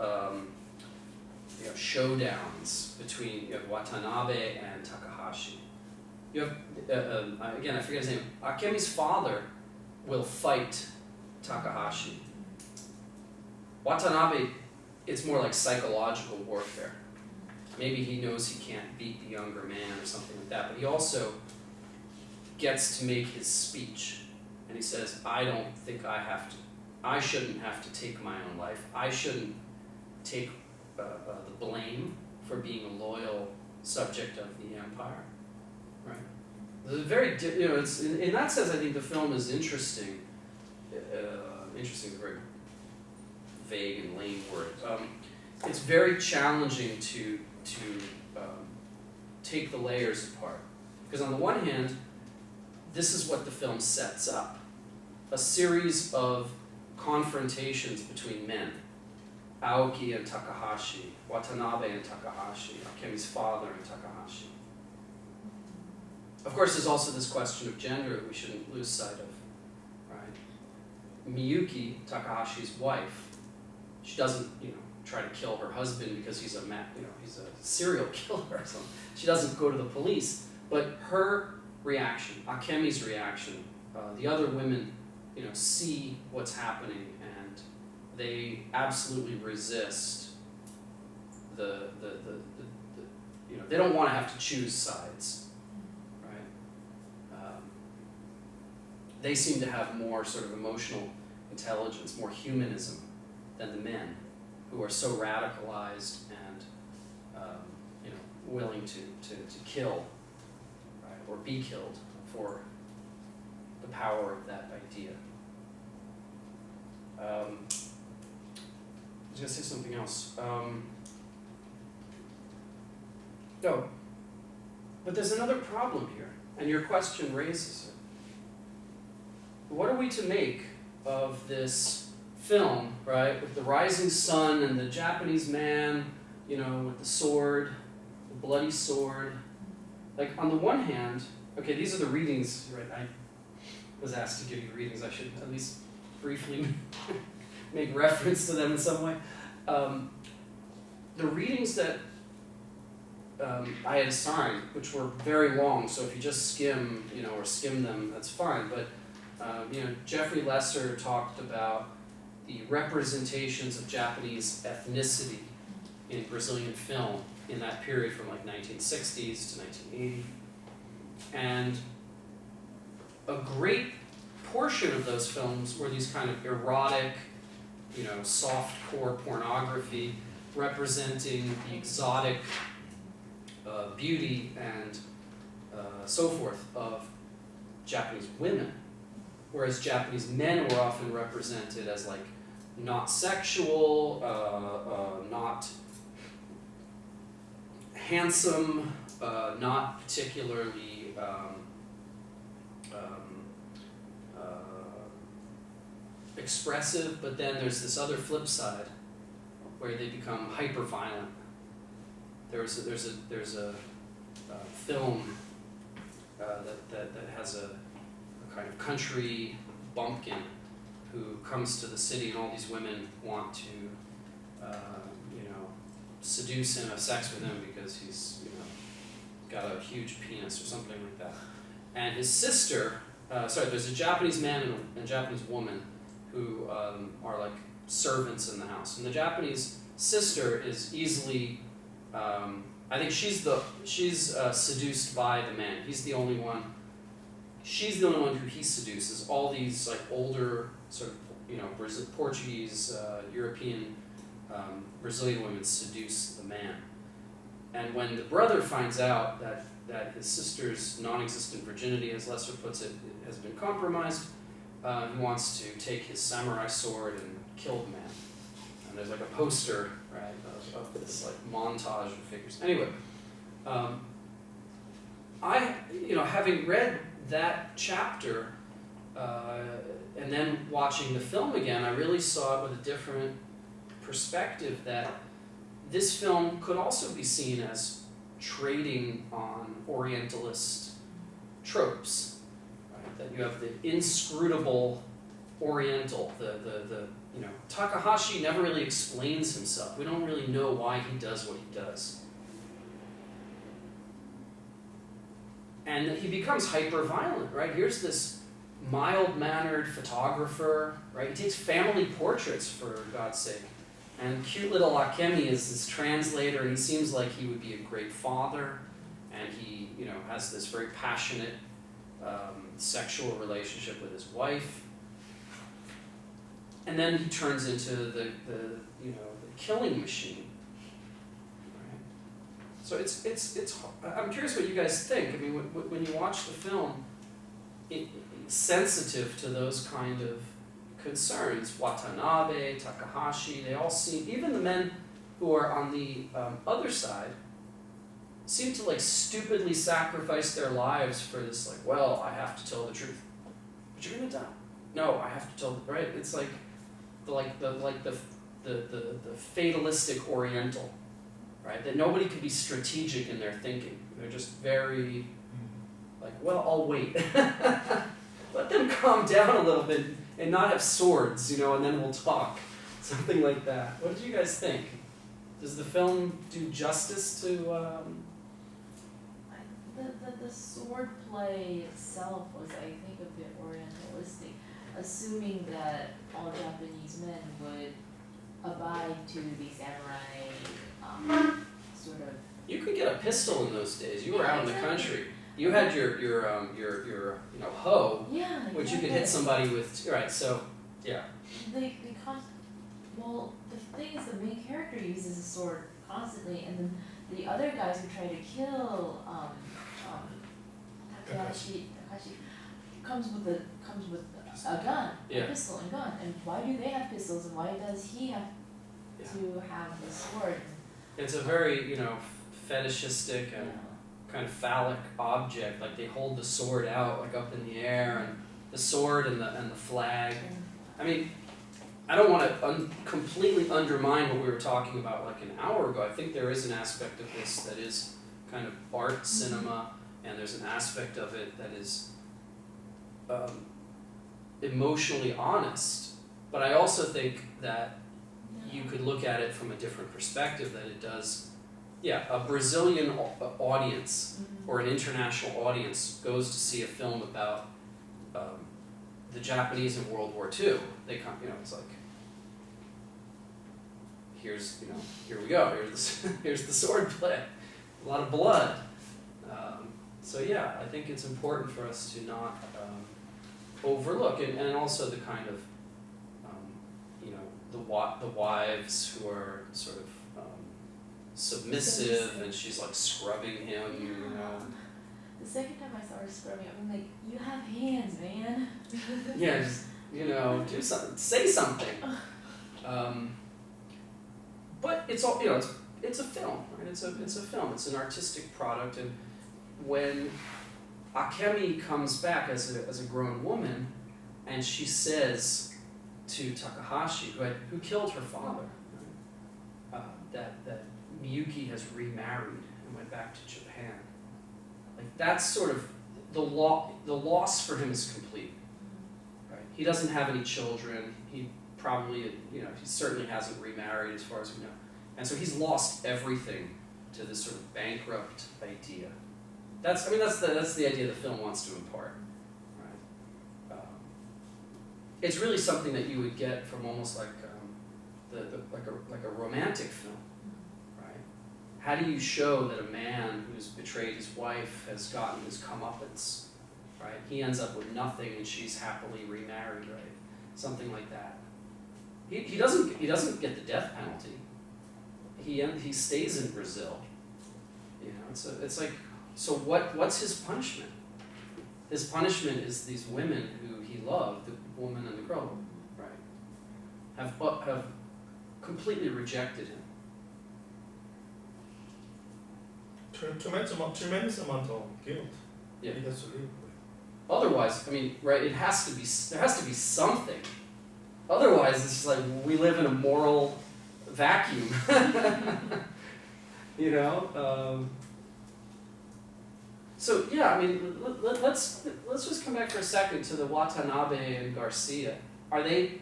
showdowns between Watanabe and Takahashi. You have again, I forget his name. Akemi's father will fight Takahashi. Watanabe, it's more like psychological warfare. Maybe he knows he can't beat the younger man or something like that, but he also gets to make his speech. And he says, I shouldn't have to take my own life. I shouldn't take the blame for being a loyal subject of the empire. Right? It's very, it's, in that sense, I think the film is interesting. Interesting is a very vague and lame word. It's very challenging to take the layers apart. Because on the one hand, this is what the film sets up. A series of confrontations between men. Aoki and Takahashi, Watanabe and Takahashi, Akemi's father and Takahashi. Of course, there's also this question of gender that we shouldn't lose sight of, right? Miyuki, Takahashi's wife, she doesn't, try to kill her husband because he's a serial killer or something. She doesn't go to the police, but her reaction, Akemi's reaction, the other women, see what's happening and they absolutely resist the they don't want to have to choose sides, right? They seem to have more sort of emotional intelligence, more humanism than the men, who are so radicalized and willing to kill, right, or be killed for the power of that idea. I was going to say something else. No, but there's another problem here, and your question raises it. What are we to make of this film, right, with the rising sun and the Japanese man, with the sword, the bloody sword? Like, on the one hand, okay, these are the readings, right? I was asked to give you readings. I should at least briefly make reference to them in some way. The readings that I had assigned, which were very long, so if you just skim, or skim them, that's fine. But Jeffrey Lesser talked about the representations of Japanese ethnicity in Brazilian film in that period from like 1960s to 1980. And a great portion of those films were these kind of erotic, soft-core pornography representing the exotic beauty and so forth of Japanese women, whereas Japanese men were often represented as like not sexual, not handsome, not particularly expressive, but then there's this other flip side where they become hyper violent. There's a film that has a kind of country bumpkin who comes to the city, and all these women want to seduce him, have sex with him because he's got a huge penis or something like that. And his sister, there's a Japanese man and a Japanese woman who are like servants in the house, and the Japanese sister is easily, I think she's seduced by the man. He's the only one. She's the only one who he seduces. All these like older sort of Portuguese, European, Brazilian women seduce the man. And when the brother finds out that his sister's non-existent virginity, as Lesser puts it, has been compromised, he wants to take his samurai sword and kill the man. And there's like a poster, right, of this like montage of figures. Anyway, having read that chapter and then watching the film again, I really saw it with a different perspective, that this film could also be seen as trading on Orientalist tropes, right? That you have the inscrutable Oriental, Takahashi never really explains himself. We don't really know why he does what he does. And he becomes hyper-violent, right? Here's this mild-mannered photographer, right? He takes family portraits, for God's sake. And cute little Akemi is this translator. He seems like he would be a great father, and he, has this very passionate sexual relationship with his wife. And then he turns into the killing machine. Right? So it's. I'm curious what you guys think. I mean, when you watch the film, it's sensitive to those kind of concerns. Watanabe, Takahashi, they all seem, even the men who are on the other side, seem to like stupidly sacrifice their lives for this, like, well, I have to tell the truth. But you're gonna die. No, I have to tell, right? It's like the fatalistic Oriental, right? That nobody can be strategic in their thinking. They're just very like, well, I'll wait. Let them calm down a little bit and not have swords, and then we'll talk. Something like that. What did you guys think? Does the film do justice to, The sword play itself was, I think, a bit orientalistic, assuming that all Japanese men would abide to the samurai sort of. You could get a pistol in those days. You were out in the country. You had your hoe, Yeah, which you could hit somebody with. Right. So, yeah. Well, the thing is, the main character uses a sword constantly, and then the other guys who try to kill Takahashi comes with a gun, Yeah. a pistol and gun. And why do they have pistols, and why does he have Yeah. to have the sword? It's a very, fetishistic and Yeah. kind of phallic object. Like they hold the sword out, like up in the air, and the sword and the flag. I mean, I don't want to completely undermine what we were talking about like an hour ago. I think there is an aspect of this that is kind of art cinema, and there's an aspect of it that is emotionally honest. But I also think that you could look at it from a different perspective, that it does, a Brazilian audience or an international audience goes to see a film about the Japanese in World War II. They come, it's like, here we go, here's the sword play, a lot of blood. So yeah, I think it's important for us to not overlook, and also the kind of, the wives who are sort of submissive, and she's like scrubbing him, The second time I saw her scrubbing, I'm like, you have hands, man. Yeah, just, do something, say something. But it's all, it's a film, right? It's a film. It's an artistic product, and when Akemi comes back as a grown woman, and she says to Takahashi, who killed her father, right? That Miyuki has remarried and went back to Japan. Like that's sort of the loss for him is complete. Right? He doesn't have any children. He probably, he certainly hasn't remarried as far as we know. And so he's lost everything to this sort of bankrupt idea. That's the idea the film wants to impart. Right? It's really something that you would get from almost like like a romantic film. Right? How do you show that a man who's betrayed his wife has gotten his comeuppance? Right? He ends up with nothing and she's happily remarried, right? Something like that. He doesn't get the death penalty. He stays in Brazil. It's like, so what's his punishment? His punishment is these women who he loved, the woman and the girl, right? Have completely rejected him. Tremendous amount of guilt. Yeah. He has to live with. Otherwise, right, there has to be something. Otherwise, it's just like we live in a moral vacuum. So yeah, let's just come back for a second to the Watanabe and Garcia. Are they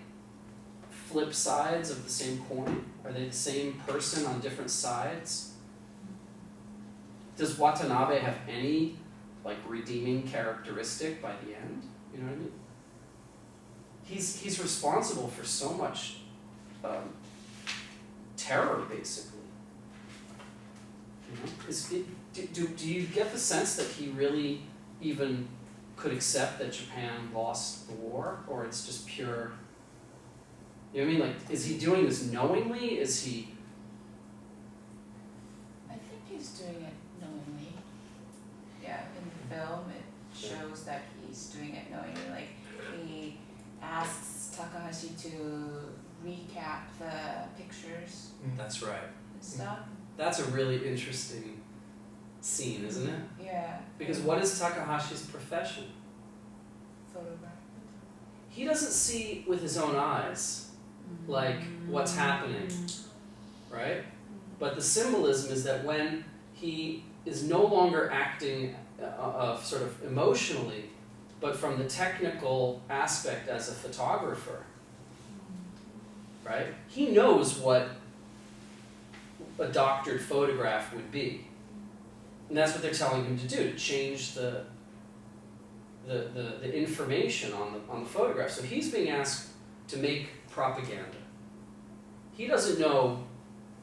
flip sides of the same coin? Are they the same person on different sides? Does Watanabe have any redeeming characteristic by the end? You know what I mean? He's responsible for so much terror, basically. Do you get the sense that he really even could accept that Japan lost the war, or it's just pure? You know what I mean? Is he doing this knowingly? Is he? I think he's doing it knowingly. Yeah, in the film it shows that he's doing it knowingly. He asks Takahashi to recap the pictures That's right. and stuff. That's a really interesting scene, isn't it? Yeah. Because what is Takahashi's profession? Photograph. He doesn't see with his own eyes what's happening, right? But the symbolism is that when he is no longer acting sort of emotionally, but from the technical aspect as a photographer, right? He knows what a doctored photograph would be. And that's what they're telling him to do, to change the information on the photograph. So he's being asked to make propaganda. He doesn't know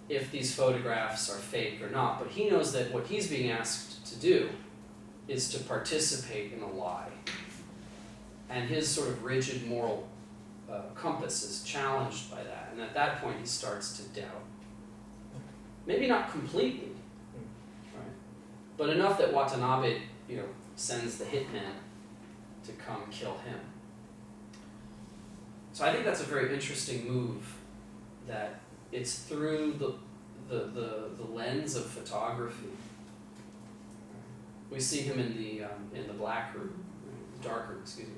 if these photographs are fake or not, but he knows that what he's being asked to do is to participate in a lie. And his sort of rigid moral compass is challenged by that. And at that point, he starts to doubt. Maybe not completely, right? But enough that Watanabe, sends the hitman to come kill him. So I think that's a very interesting move, that it's through the lens of photography. We see him in the black room, dark room, excuse me,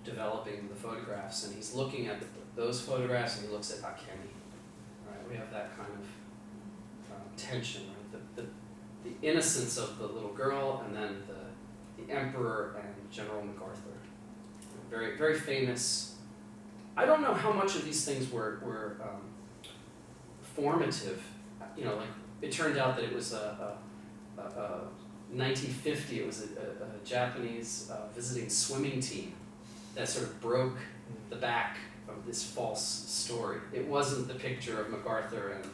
developing the photographs, and he's looking at those photographs, and he looks at Akemi. Right, we have that kind of tension, right? The innocence of the little girl, and then the emperor and General MacArthur. Very, very famous. I don't know how much of these things were formative. Like it turned out that it was a 1950. It was a Japanese visiting swimming team that sort of broke the back of this false story. It wasn't the picture of MacArthur and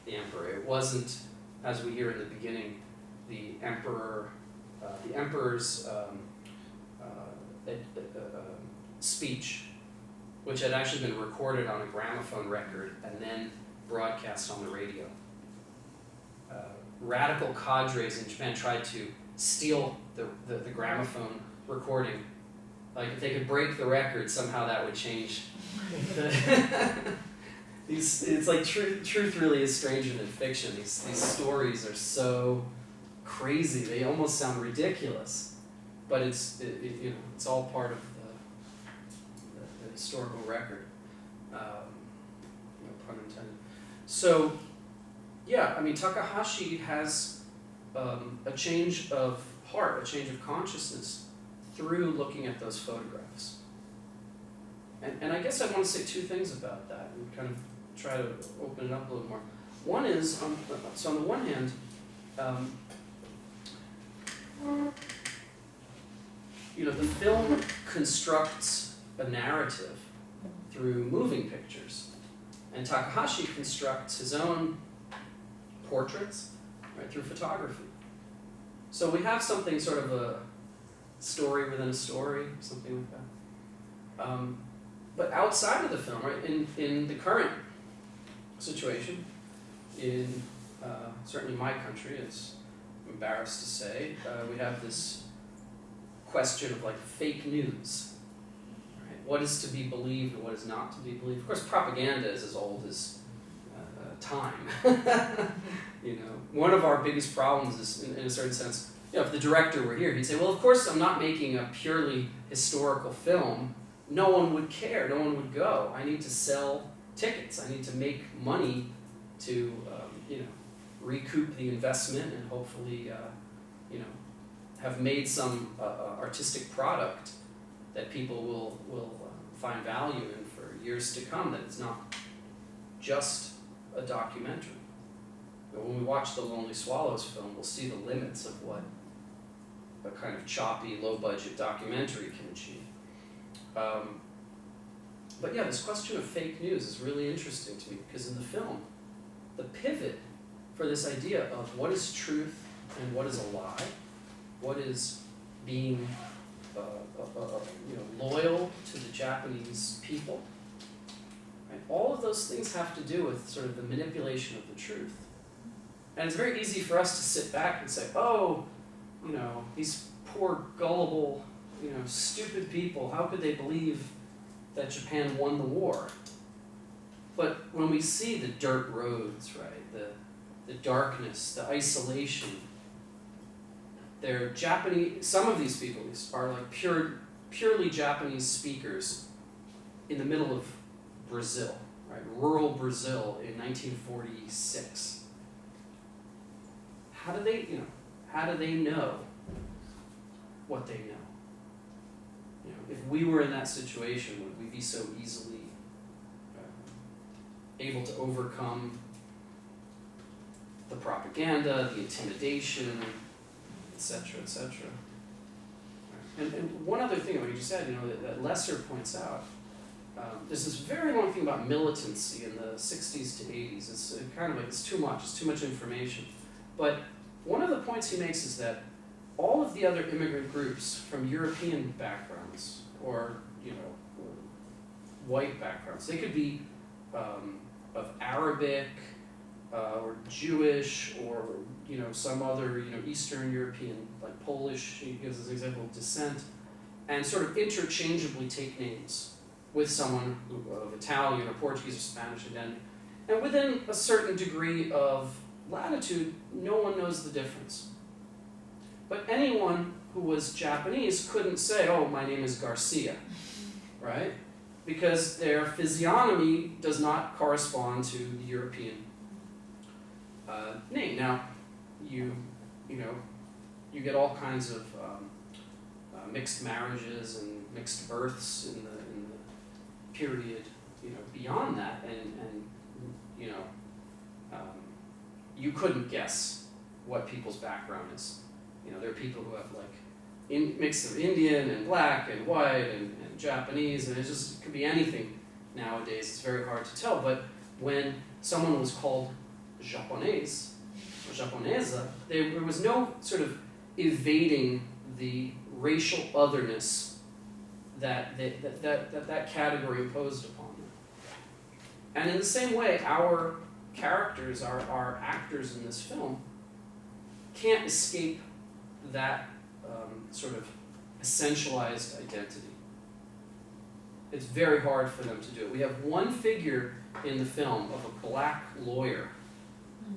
the emperor. It wasn't, as we hear in the beginning, the emperor's speech, which had actually been recorded on a gramophone record and then broadcast on the radio. Radical cadres in Japan tried to steal the gramophone recording. Like if they could break the record, somehow that would change. It's like truth really is stranger than fiction. These stories are so crazy, they almost sound ridiculous, but it's all part of the historical record. No pun intended. So, yeah, I mean, Takahashi has a change of heart, a change of consciousness through looking at those photographs. And I guess I want to say two things about that and kind of try to open it up a little more. One is, on the one hand, the film constructs a narrative through moving pictures, and Takahashi constructs his own portraits, right, through photography. So we have something sort of a story within a story, something like that. But outside of the film, right, in the current situation, in certainly my country, it's embarrassed to say, we have this question of like fake news. Right? What is to be believed and what is not to be believed? Of course, propaganda is as old as time. One of our biggest problems is, in a certain sense, if the director were here, he'd say, well, of course I'm not making a purely historical film. No one would care. No one would go. I need to sell tickets. I need to make money to, recoup the investment and hopefully, have made some artistic product that people will find value in for years to come, that it's not just a documentary. But when we watch the Lonely Swallows film, we'll see the limits of what a kind of choppy, low-budget documentary can achieve. But yeah, this question of fake news is really interesting to me, because in the film, the pivot for this idea of what is truth and what is a lie, what is being loyal to the Japanese people, right? All of those things have to do with sort of the manipulation of the truth. And it's very easy for us to sit back and say, oh, these poor, gullible, stupid people, how could they believe that Japan won the war? But when we see the dirt roads, right, the darkness, the isolation, they're Japanese, some of these people are like purely Japanese speakers in the middle of Brazil, right, rural Brazil in 1946. How do how do they know what they know? You know, if we were in that situation, would we be so easily able to overcome the propaganda, the intimidation, etc., etc.? And one other thing, what you just said, you know, that Lesser points out, there's this very long thing about militancy in the 60s to 80s. It's kind of like, it's too much information. But one of the points he makes is that all of the other immigrant groups from European backgrounds, or, you know, white backgrounds, they could be of Arabic, or Jewish, or, you know, some other, you know, Eastern European, like Polish, he gives us an example of descent, and sort of interchangeably take names with someone of Italian or Portuguese or Spanish identity. And within a certain degree of latitude, no one knows the difference. But anyone who was Japanese couldn't say, oh, my name is Garcia, right? Because their physiognomy does not correspond to the European name. Now, you get all kinds of mixed marriages and mixed births in the period, you know, beyond that, and you know, you couldn't guess what people's background is. You know, there are people who have like mix of Indian and black and white and Japanese, and it could be anything nowadays. It's very hard to tell. But when someone was called Japonais or Japonesa, there was no sort of evading the racial otherness that category imposed upon them. And in the same way, our characters, our actors in this film, can't escape that sort of essentialized identity. It's very hard for them to do it. We have one figure in the film of a black lawyer,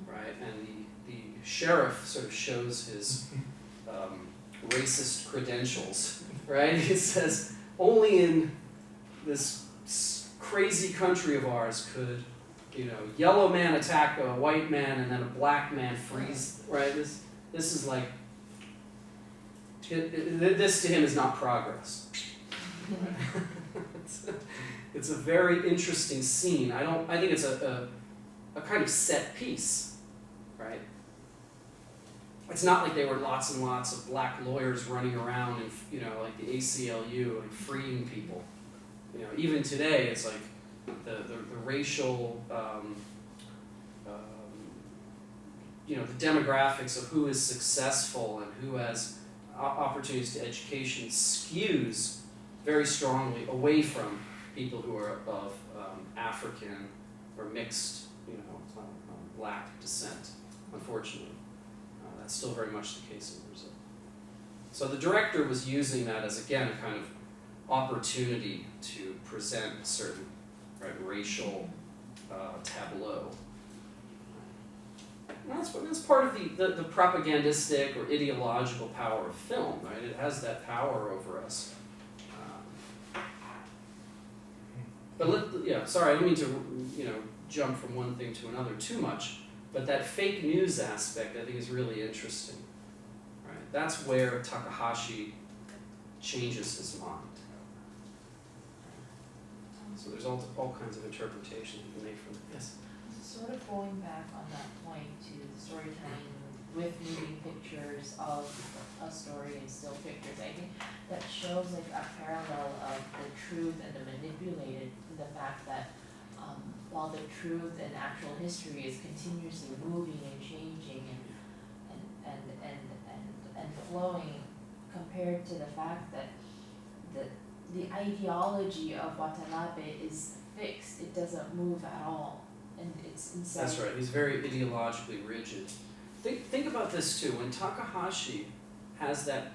right? And the sheriff sort of shows his racist credentials, right? It says, only in this crazy country of ours could, you know, yellow man attack a white man and then a black man freeze, right? This is like, this to him is not progress. It's a very interesting scene. I think it's a kind of set piece, right? It's not like there were lots and lots of black lawyers running around and, you know, like the ACLU and freeing people. You know, even today, it's like the racial, you know, the demographics of who is successful and who has opportunities to education skews very strongly away from people who are of African or mixed, you know, black descent, unfortunately. That's still very much the case in Brazil. So the director was using that as, again, a kind of opportunity to present a certain racial tableau. And that's part of the propagandistic or ideological power of film, right? It has that power over us. But sorry, I don't mean to, you know, jump from one thing to another too much. But that fake news aspect, I think, is really interesting, right? That's where Takahashi changes his mind. So there's all kinds of interpretations you can make from it. Yes? Sort of going back on that point to the storytelling with moving pictures of a story and still pictures, I think that shows like a parallel of the truth and the manipulated, the fact that while the truth and actual history is continuously moving and changing and flowing, compared to the fact that the ideology of Watanabe is fixed, it doesn't move at all, and it's inside. That's right. He's very ideologically rigid. Think about this too. When Takahashi has that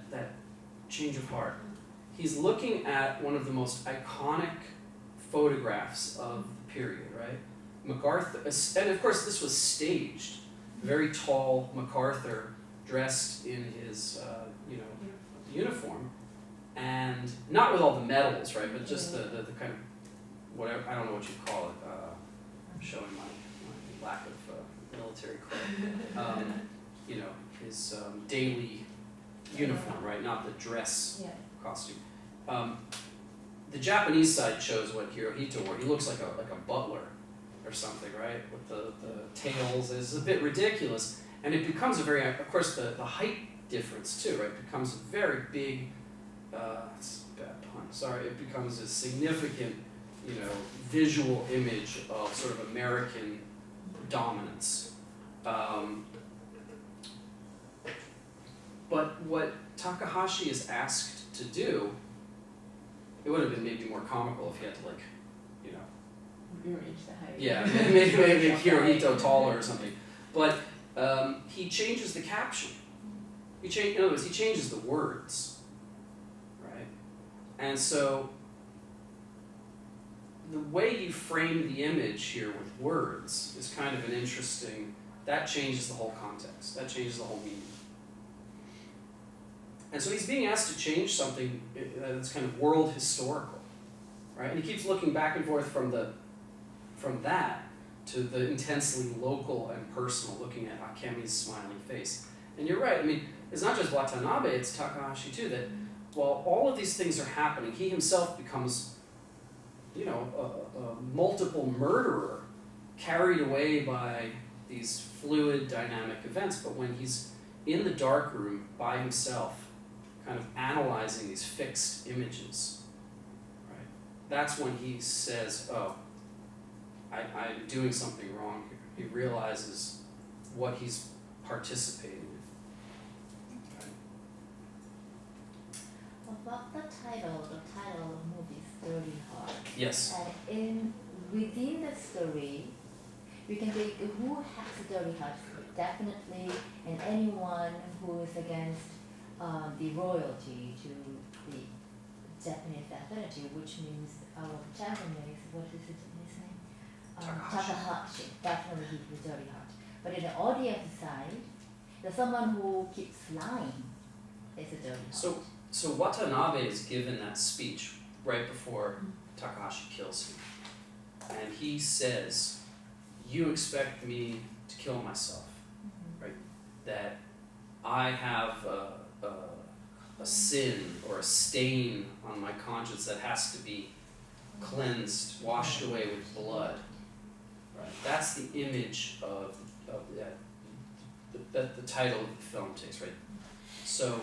change of heart, he's looking at one of the most iconic photographs of the period, right? MacArthur, and of course this was staged. Very tall MacArthur dressed in his uniform, and not with all the medals, right? But just the kind of whatever, I don't know what you call it. I'm showing my lack of military credit. daily uniform, right? Not the dress Yeah. costume. The Japanese side shows what Hirohito wore. He looks like a butler or something, right? With the tails. It's a bit ridiculous. And it becomes a very, of course, the height difference too, right? It becomes a very big, it's a bad pun, sorry. It becomes a significant, visual image of sort of American dominance. But what Takahashi is asked to do, it would have been maybe more comical if he had to Rearrange the height. yeah, maybe make Hirohito taller or something. But he changes the caption. In other words, he changes the words, right? And so the way you frame the image here with words is kind of an interesting, that changes the whole context. That changes the whole meaning. And so he's being asked to change something that's kind of world historical, right? And he keeps looking back and forth from that to the intensely local and personal, looking at Akemi's smiling face. And you're right, I mean, it's not just Watanabe, it's Takahashi too, that while all of these things are happening, he himself becomes, a multiple murderer carried away by these fluid, dynamic events. But when he's in the dark room by himself, kind of analyzing these fixed images, right? That's when he says, oh, I'm doing something wrong here. He realizes what he's participating in. Right? About the title of the movie is Dirty Heart. Yes. And within the story, we can take who has a dirty heart, definitely, and anyone who is against the royalty to the Japanese authority, which means our Japanese, what is his name? Takahashi. Definitely he's the dirty heart. But in the audience side, there's someone who keeps lying is a dirty heart. So Watanabe is given that speech right before Takahashi kills him. And he says, you expect me to kill myself, right? That I have a sin or a stain on my conscience that has to be cleansed, washed away with blood. Right? That's the image of that the title of the film takes, right? So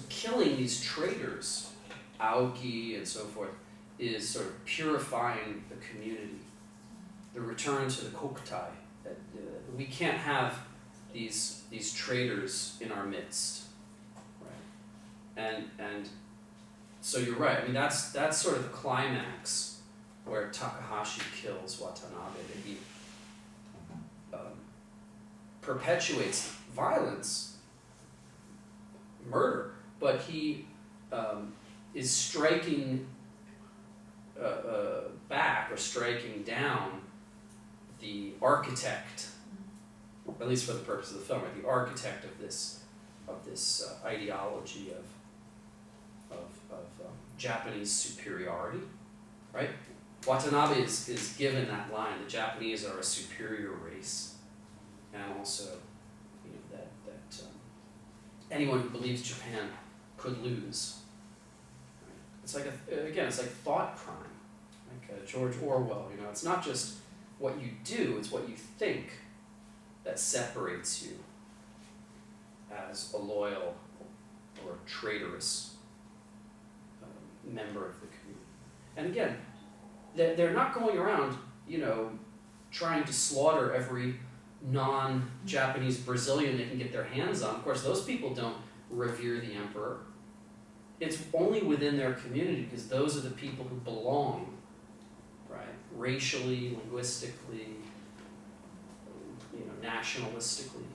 killing these traitors, Aoki and so forth, is sort of purifying the community. The return to the kokutai. That we can't have these traitors in our midst, right? And so you're right. I mean, that's sort of the climax where Takahashi kills Watanabe. That he perpetuates violence, murder, but he is striking back or striking down the architect, at least for the purpose of the film, right? The architect of this ideology of Japanese superiority, right? Watanabe is given that line: the Japanese are a superior race, and also, that anyone who believes Japan could lose. Right? It's like it's like thought crime, like George Orwell. It's not just what you do; it's what you think that separates you as a loyal or traitorous member of the community. And again, they're not going around, trying to slaughter every non-Japanese Brazilian they can get their hands on. Of course, those people don't revere the emperor. It's only within their community, because those are the people who belong, right? Racially, linguistically, nationalistically.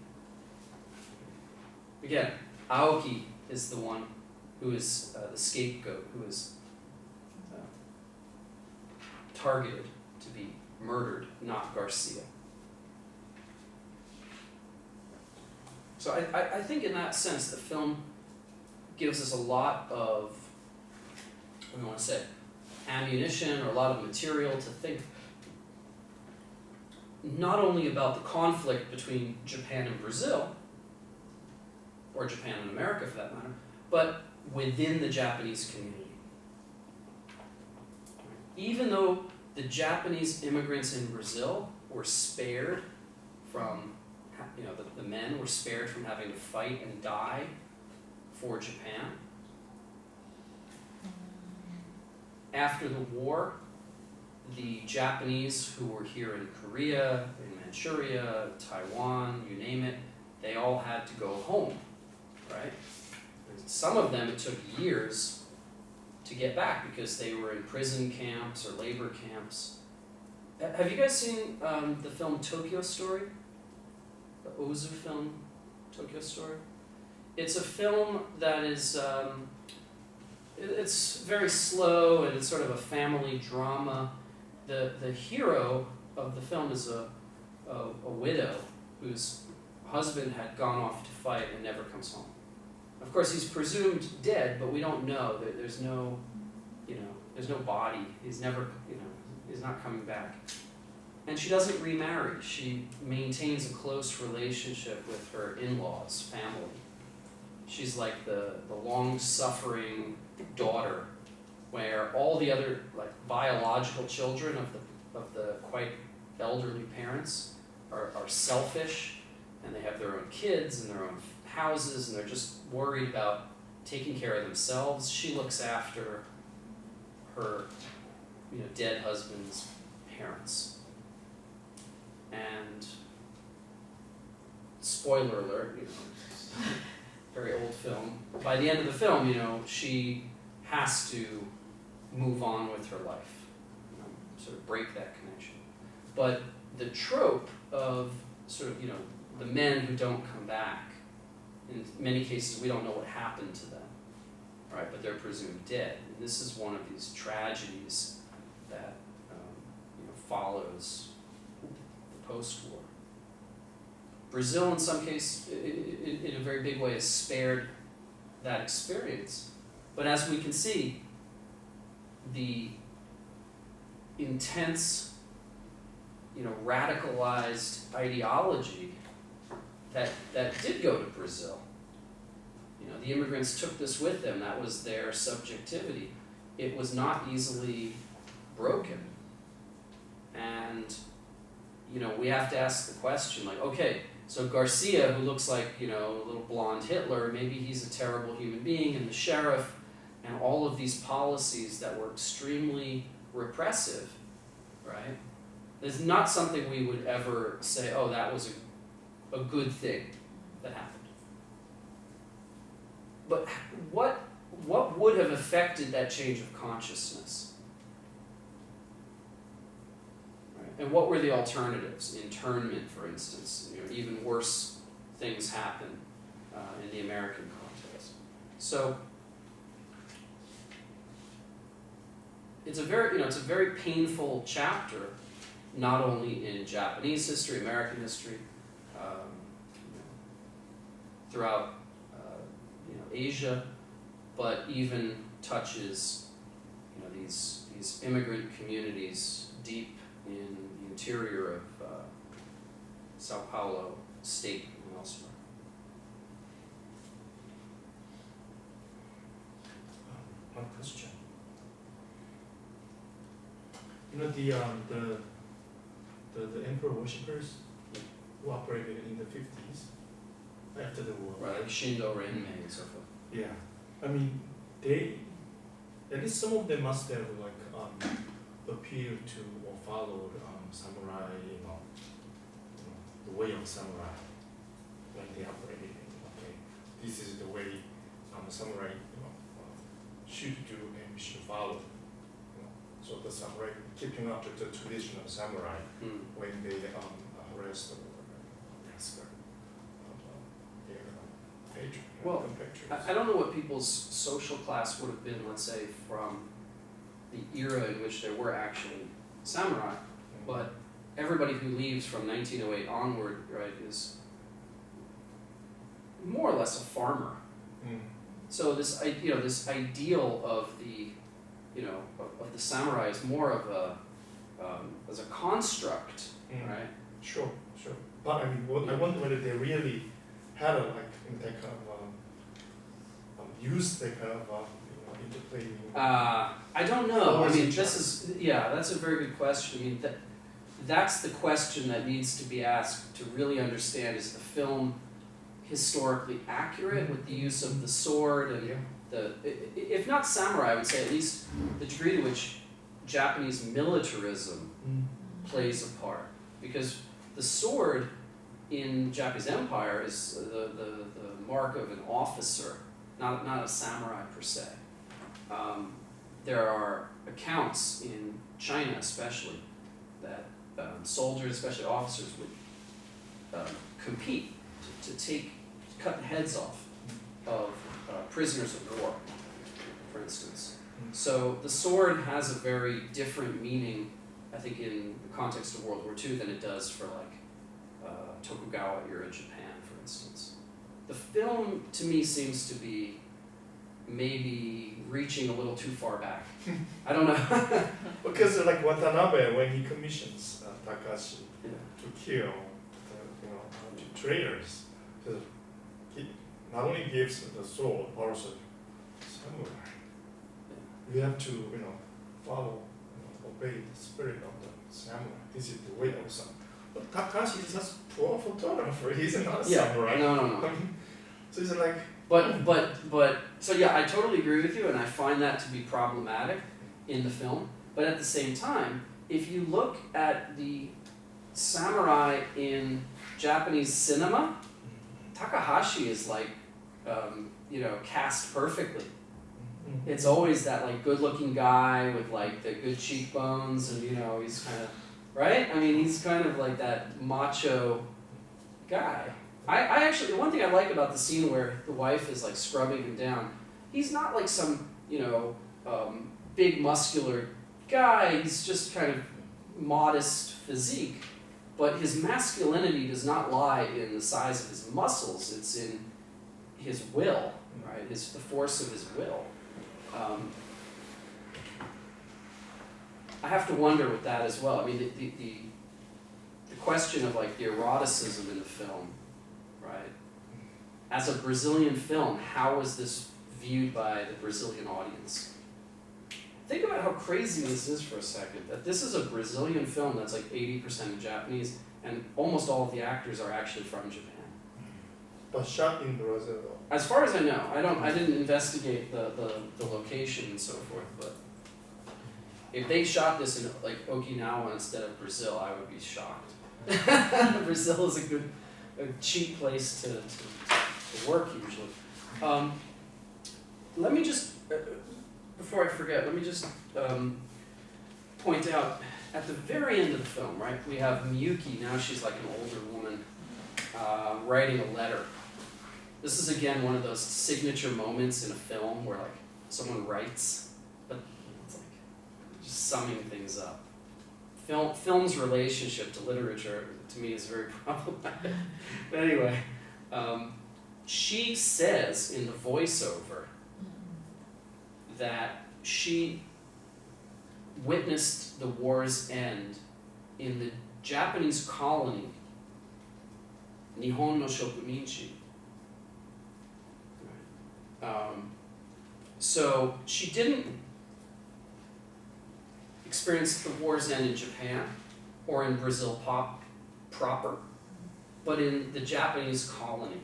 Again, Aoki is the one who is the scapegoat, who is targeted to be murdered, not Garcia. So I think in that sense, the film gives us a lot of, what do you want to say, ammunition or a lot of material to think not only about the conflict between Japan and Brazil, or Japan and America for that matter, but within the Japanese community. Even though the Japanese immigrants in Brazil were spared from, the men were spared from having to fight and die for Japan. After the war, the Japanese who were here in Korea, in Manchuria, Taiwan, you name it, they all had to go home, right? Some of them, it took years to get back because they were in prison camps or labor camps. Have you guys seen the film Tokyo Story? The Ozu film, Tokyo Story? It's a film that is, it's very slow and it's sort of a family drama. The hero of the film is a widow whose husband had gone off to fight and never comes home. Of course, he's presumed dead, but we don't know. There's no, there's no body. He's never, he's not coming back. And she doesn't remarry. She maintains a close relationship with her in-laws, family. She's like the long-suffering daughter, where all the other biological children of the quite elderly parents are selfish, and they have their own kids and their own houses, and they're just worried about taking care of themselves. She looks after her, dead husband's parents. And spoiler alert, very old film. By the end of the film, she has to move on with her life, sort of break that connection. But the trope of sort of, the men who don't come back, in many cases we don't know what happened to them, right? But they're presumed dead. And this is one of these tragedies that follows the post-war. Brazil, in some cases, in a very big way, has spared that experience. But as we can see, the intense, radicalized ideology that did go to Brazil. The immigrants took this with them. That was their subjectivity. It was not easily broken. And, we have to ask the question, okay, so Garcia, who looks like, a little blonde Hitler, maybe he's a terrible human being, and the sheriff, and all of these policies that were extremely repressive, right? There's not something we would ever say, oh, that was a good thing that happened. But what would have affected that change of consciousness? Right? And what were the alternatives? Internment, for instance. Even worse things happen in the American context. So it's a very painful chapter, not only in Japanese history, American history, throughout Asia, but even touches these immigrant communities deep in the interior of Sao Paulo state and elsewhere. One question. The emperor worshippers who operated in the 50s after the war. Right, like Shindo Renmei and so forth. Yeah, I mean, they, at least some of them must have appealed to or followed samurai, the way of samurai when they operated. Okay, this is the way samurai should do and should follow. So the samurai keeping up to the traditional samurai when they harass or massacre their compatriots. I don't know what people's social class would have been, let's say, from the era in which there were actually samurai, but everybody who leaves from 1908 onward, right, is more or less a farmer. So this ideal of the of the samurai is more of a as a construct, right? Sure. But I mean, I wonder whether they really had a kind of use that kind of interplay? I don't know. Or I is mean, it that's a very good question. I mean, that's the question that needs to be asked to really understand: is the film historically accurate with the use of the sword and if not samurai, I would say at least the degree to which Japanese militarism plays a part, because the sword in Japanese Empire is the mark of an officer, not a samurai per se. There are accounts in China especially that soldiers, especially officers, would compete to cut the heads off of prisoners of war, for instance. So the sword has a very different meaning, I think, in the context of World War II than it does for Tokugawa era Japan, for instance. The film, to me, seems to be maybe reaching a little too far back. I don't know. Because like Watanabe, when he commissions Takashi Yeah. to kill traitors, so he not only gives the sword, but also samurai. You have to follow, obey the spirit of the samurai. This is the way of samurai. But Takashi is just poor photographer. He's not a samurai. No. So it's like. But so yeah, I totally agree with you, and I find that to be problematic in the film. But at the same time, if you look at the samurai in Japanese cinema, Takahashi is cast perfectly. It's always that good-looking guy with the good cheekbones, and he's kind of right. I mean, he's kind of like that macho guy. I actually, one thing I like about the scene where the wife is scrubbing him down, he's not like some big muscular guy. He's just kind of modest physique, but his masculinity does not lie in the size of his muscles. It's in his will, right? The force of his will. I have to wonder with that as well. I mean, the question of the eroticism in the film, right? As a Brazilian film, how was this viewed by the Brazilian audience? Think about how crazy this is for a second, that this is a Brazilian film that's 80% Japanese, and almost all of the actors are actually from Japan. But shot in Brazil. As far as I know, I didn't investigate the location and so forth, but if they shot this in Okinawa instead of Brazil, I would be shocked. Brazil is a cheap place to work usually. Let me just, before I forget, let me just point out, at the very end of the film, right, we have Miyuki, now she's an older woman, writing a letter. This is again one of those signature moments in a film where someone writes, but it's just summing things up. Film's relationship to literature, to me, is very problematic. But anyway, she says in the voiceover that she witnessed the war's end in the Japanese colony, Nihon no Shokuminchi. So she didn't experience the war's end in Japan or in Brazil proper, but in the Japanese colony.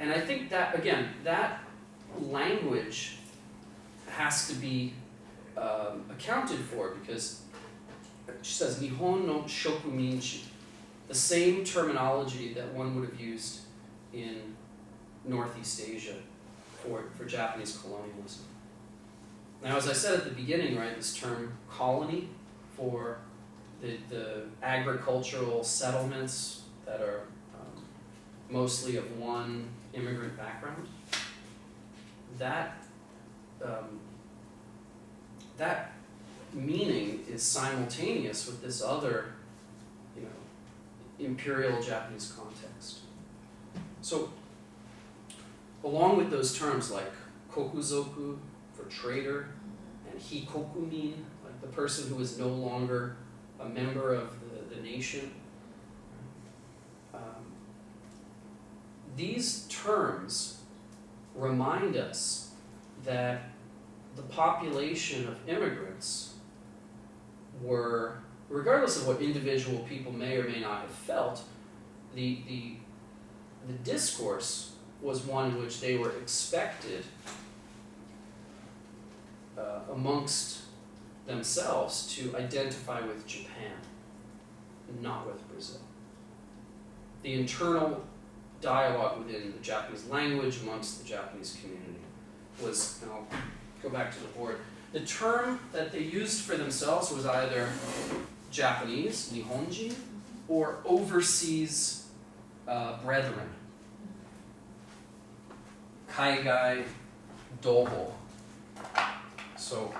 And I think that, again, that language has to be accounted for, because she says Nihon no Shokuminchi, the same terminology that one would have used in Northeast Asia for Japanese colonialism. Now, as I said at the beginning, right, this term colony for the agricultural settlements that are mostly of one immigrant background, that meaning is simultaneous with this other, imperial Japanese context. So, along with those terms like kokuzoku for traitor, and hikokumin, the person who is no longer a member of the nation, these terms remind us that the population of immigrants were, regardless of what individual people may or may not have felt, the discourse was one in which they were expected amongst themselves to identify with Japan, not with Brazil. The internal dialogue within the Japanese language amongst the Japanese community was, and I'll go back to the board, the term that they used for themselves was either Japanese, Nihonjin, or overseas brethren, Kaigai Doho. So,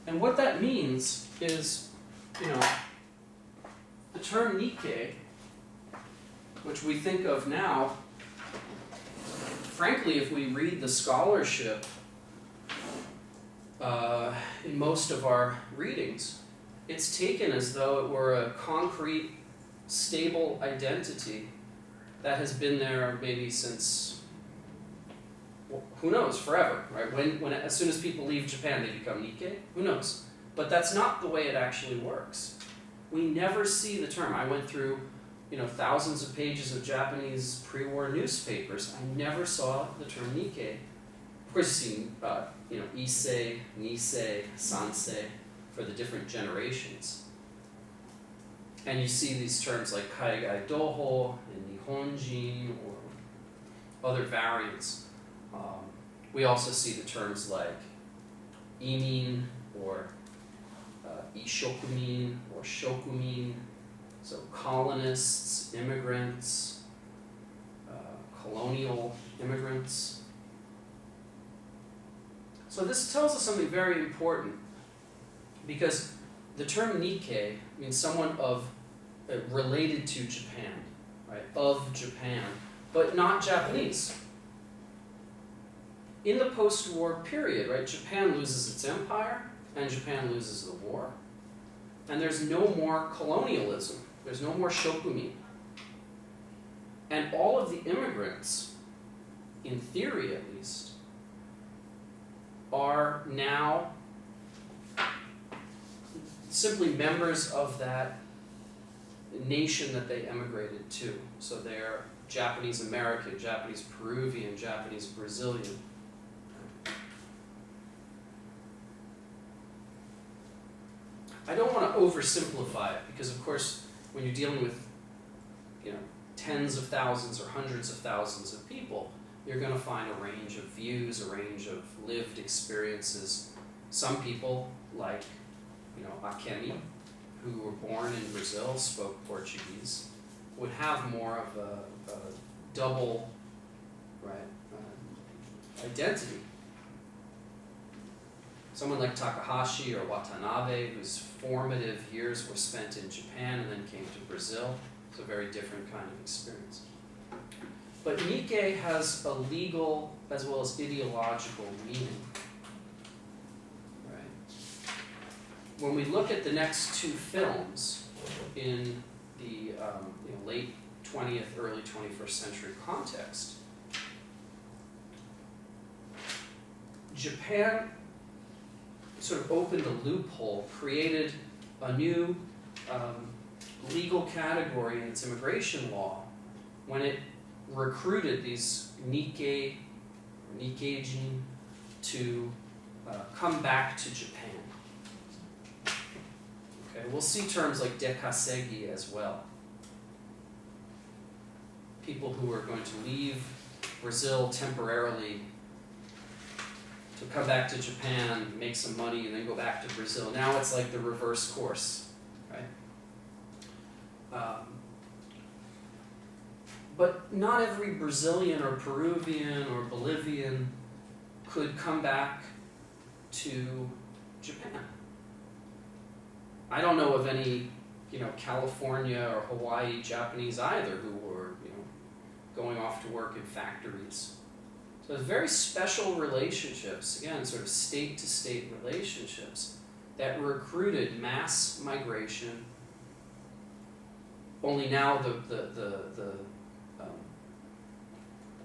and what that means is, the term Nikkei, which we think of now, frankly, if we read the scholarship in most of our readings, it's taken as though it were a concrete, stable identity that has been there maybe since, well, who knows, forever, right? When as soon as people leave Japan, they become Nikkei. Who knows? But that's not the way it actually works. We never see the term. I went through, thousands of pages of Japanese pre-war newspapers. I never saw the term Nikkei. Of course, you see, Issei, Nisei, Sansei for the different generations. And you see these terms like Kaigai Doho and Nihonjin or other variants. We also see the terms like Imin or Ishokumin or Shokumin, so colonists, immigrants, colonial immigrants. So this tells us something very important, because the term Nikkei means someone related to Japan, right? Of Japan, but not Japanese. In the post-war period, right, Japan loses its empire and Japan loses the war. And there's no more colonialism. There's no more shokumin. And all of the immigrants, in theory at least, are now simply members of that nation that they emigrated to. So they're Japanese American, Japanese Peruvian, Japanese Brazilian. I don't want to oversimplify it, because of course when you're dealing with tens of thousands or hundreds of thousands of people, you're going to find a range of views, a range of lived experiences. Some people, like Akemi, who were born in Brazil, spoke Portuguese, would have more of a double identity. Someone like Takahashi or Watanabe, whose formative years were spent in Japan and then came to Brazil, it's a very different kind of experience. But Nikkei has a legal as well as ideological meaning. Right? When we look at the next two films in the late 20th, early 21st century context, Japan sort of opened a loophole, created a new legal category in its immigration law when it recruited these Nikkei, or Nikkeijin, to come back to Japan. Okay, we'll see terms like dekasegi as well. People who are going to leave Brazil temporarily to come back to Japan, make some money, and then go back to Brazil. Now it's like the reverse course, right? But not every Brazilian or Peruvian or Bolivian could come back to Japan. I don't know of any, California or Hawaii Japanese either, who were, going off to work in factories. So it's very special relationships, again, sort of state-to-state relationships that recruited mass migration. Only now the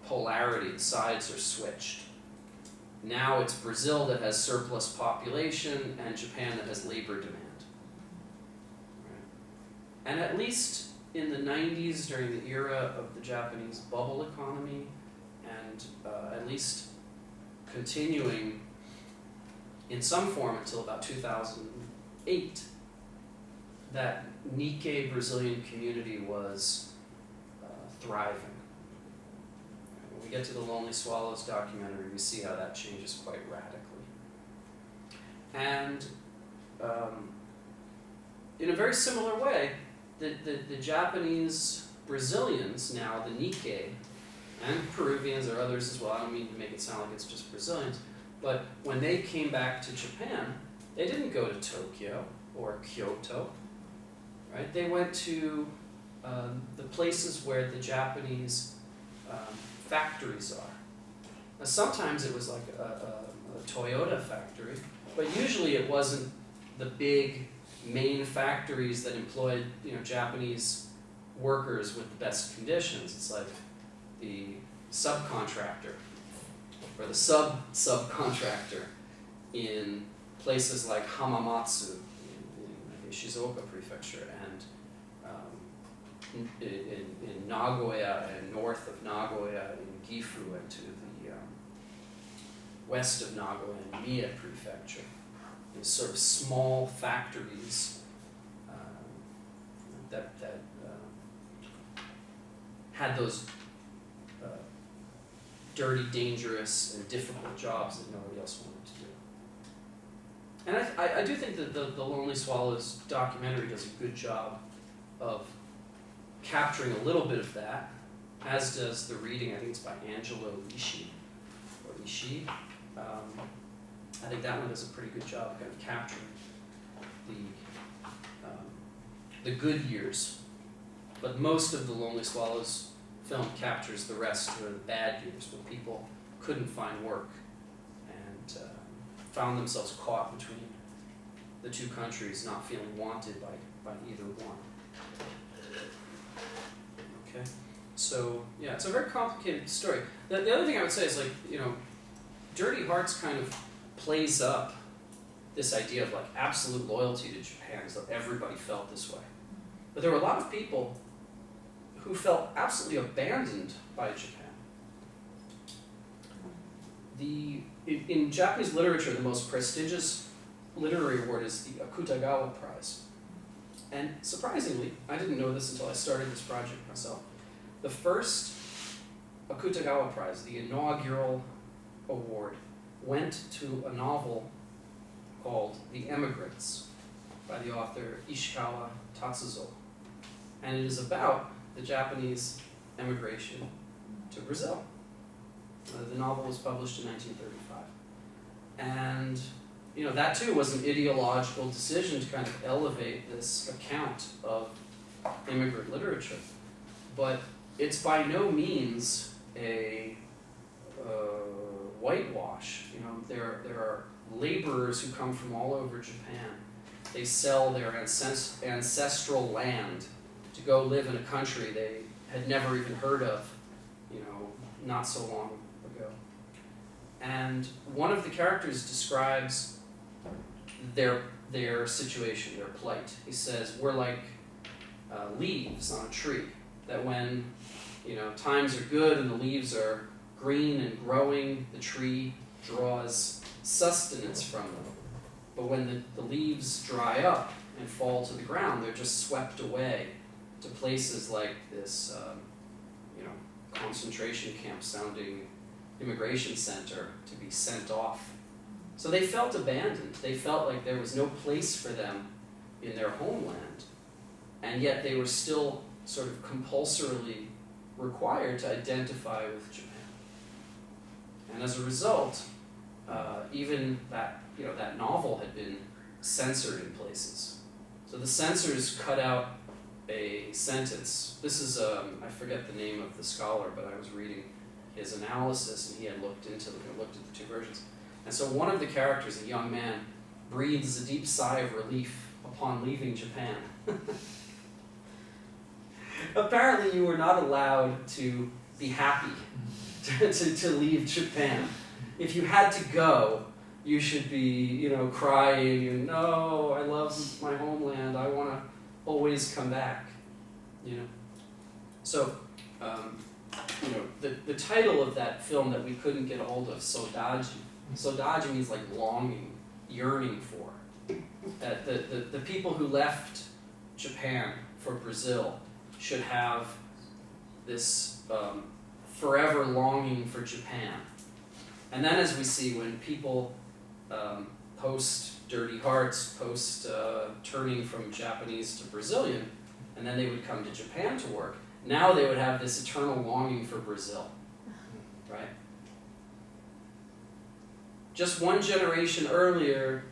polarity, the sides are switched. Now it's Brazil that has surplus population and Japan that has labor demand. Right? And at least in the 90s, during the era of the Japanese bubble economy, and at least continuing in some form until about 2008, that Nikkei Brazilian community was thriving. When we get to the Lonely Swallows documentary, we see how that changes quite radically. And in a very similar way, the Japanese Brazilians, now the Nikkei, and Peruvians or others as well, I don't mean to make it sound like it's just Brazilians, but when they came back to Japan, they didn't go to Tokyo or Kyoto, right? They went to the places where the Japanese factories are. Now, sometimes it was like a Toyota factory, but usually it wasn't the big main factories that employed Japanese workers with the best conditions. It's like the subcontractor or the subcontractor in places like Hamamatsu in Shizuoka Prefecture, and in Nagoya and north of Nagoya in Gifu, and to the west of Nagoya in Mie Prefecture. These sort of small factories that had those dirty, dangerous, and difficult jobs that nobody else wanted to do. And I do think that the Lonely Swallows documentary does a good job of capturing a little bit of that, as does the reading. I think it's by Angelo Ishii, or Ishii. I think that one does a pretty good job of kind of capturing the good years. But most of the Lonely Swallows film captures the rest, or the bad years, when people couldn't find work and found themselves caught between the two countries, not feeling wanted by either one. Okay, so yeah, it's a very complicated story. The other thing I would say is, like, Dirty Hearts kind of plays up this idea of like absolute loyalty to Japan, as though everybody felt this way. But there were a lot of people who felt absolutely abandoned by Japan. In Japanese literature, the most prestigious literary award is the Akutagawa Prize. And surprisingly, I didn't know this until I started this project myself. The first Akutagawa Prize, the inaugural award, went to a novel called The Emigrants by the author Ishikawa Tatsuzo. And it is about the Japanese emigration to Brazil. The novel was published in 1935. And that too was an ideological decision to kind of elevate this account of immigrant literature. But it's by no means a whitewash. There are laborers who come from all over Japan. They sell their ancestral land to go live in a country they had never even heard of, not so long ago. And one of the characters describes their situation, their plight. He says, we're like leaves on a tree, that when times are good and the leaves are green and growing, the tree draws sustenance from them. But when the leaves dry up and fall to the ground, they're just swept away to places like this concentration camp sounding immigration center to be sent off. So they felt abandoned. They felt like there was no place for them in their homeland, and yet they were still sort of compulsorily required to identify with Japan. And as a result, even that novel had been censored in places. So the censors cut out a sentence. This is, I forget the name of the scholar, but I was reading his analysis, and he had looked at the two versions. And so one of the characters, a young man, breathes a deep sigh of relief upon leaving Japan. Apparently you were not allowed to be happy to leave Japan. If you had to go, you should be, crying and, no, I love my homeland, I want to always come back, So, the title of that film that we couldn't get a hold of, Sodaji. Sodaji means like longing, yearning for. The people who left Japan for Brazil should have this forever longing for Japan. And then as we see, when people post Dirty Hearts, post turning from Japanese to Brazilian, and then they would come to Japan to work, now they would have this eternal longing for Brazil, right? Just one generation earlier,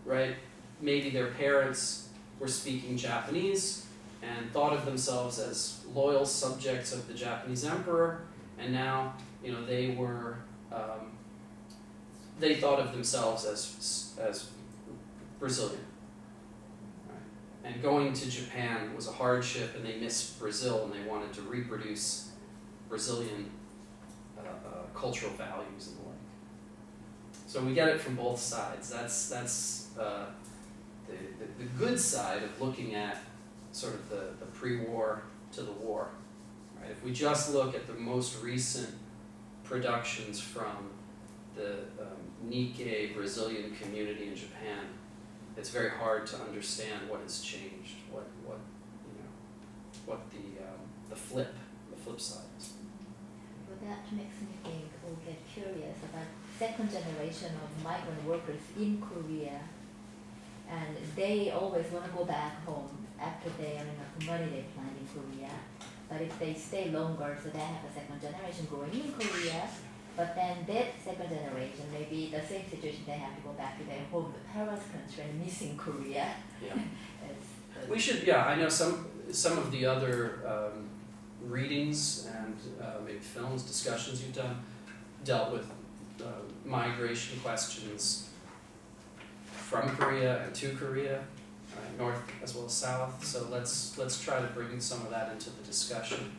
right, maybe their parents were speaking Japanese and thought of themselves as loyal subjects of the Japanese emperor, and now, they were, they thought of themselves as Brazilian. Right? And going to Japan was a hardship, and they missed Brazil, and they wanted to reproduce Brazilian cultural values and the like. So we get it from both sides. That's the good side of looking at sort of the pre-war to the war. Right? If we just look at the most recent productions from the Nikkei Brazilian community in Japan, it's very hard to understand what has changed, what the flip side is. Well, that makes me think or get curious about second generation of migrant workers in Korea, and they always want to go back home after they earn enough money they planned in Korea. But if they stay longer, so they have a second generation growing in Korea, but then that second generation, maybe the same situation, they have to go back to their home, the parents' country, and missing Korea. Yeah. We should, I know some of the other readings and maybe films, discussions you've done, dealt with migration questions from Korea and to Korea, north as well as south. So let's try to bring some of that into the discussion.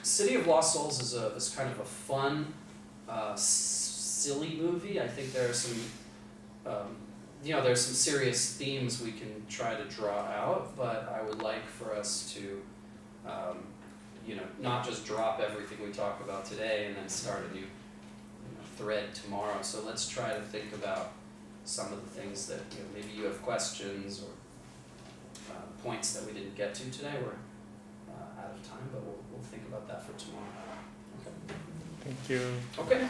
City of Lost Souls is kind of a fun, silly movie. I think there are some, there's some serious themes we can try to draw out, but I would like for us to, not just drop everything we talk about today and then start a new thread tomorrow. So let's try to think about some of the things that maybe you have questions or points that we didn't get to today. We're out of time, but we'll think about that for tomorrow. Okay. Thank you. Okay.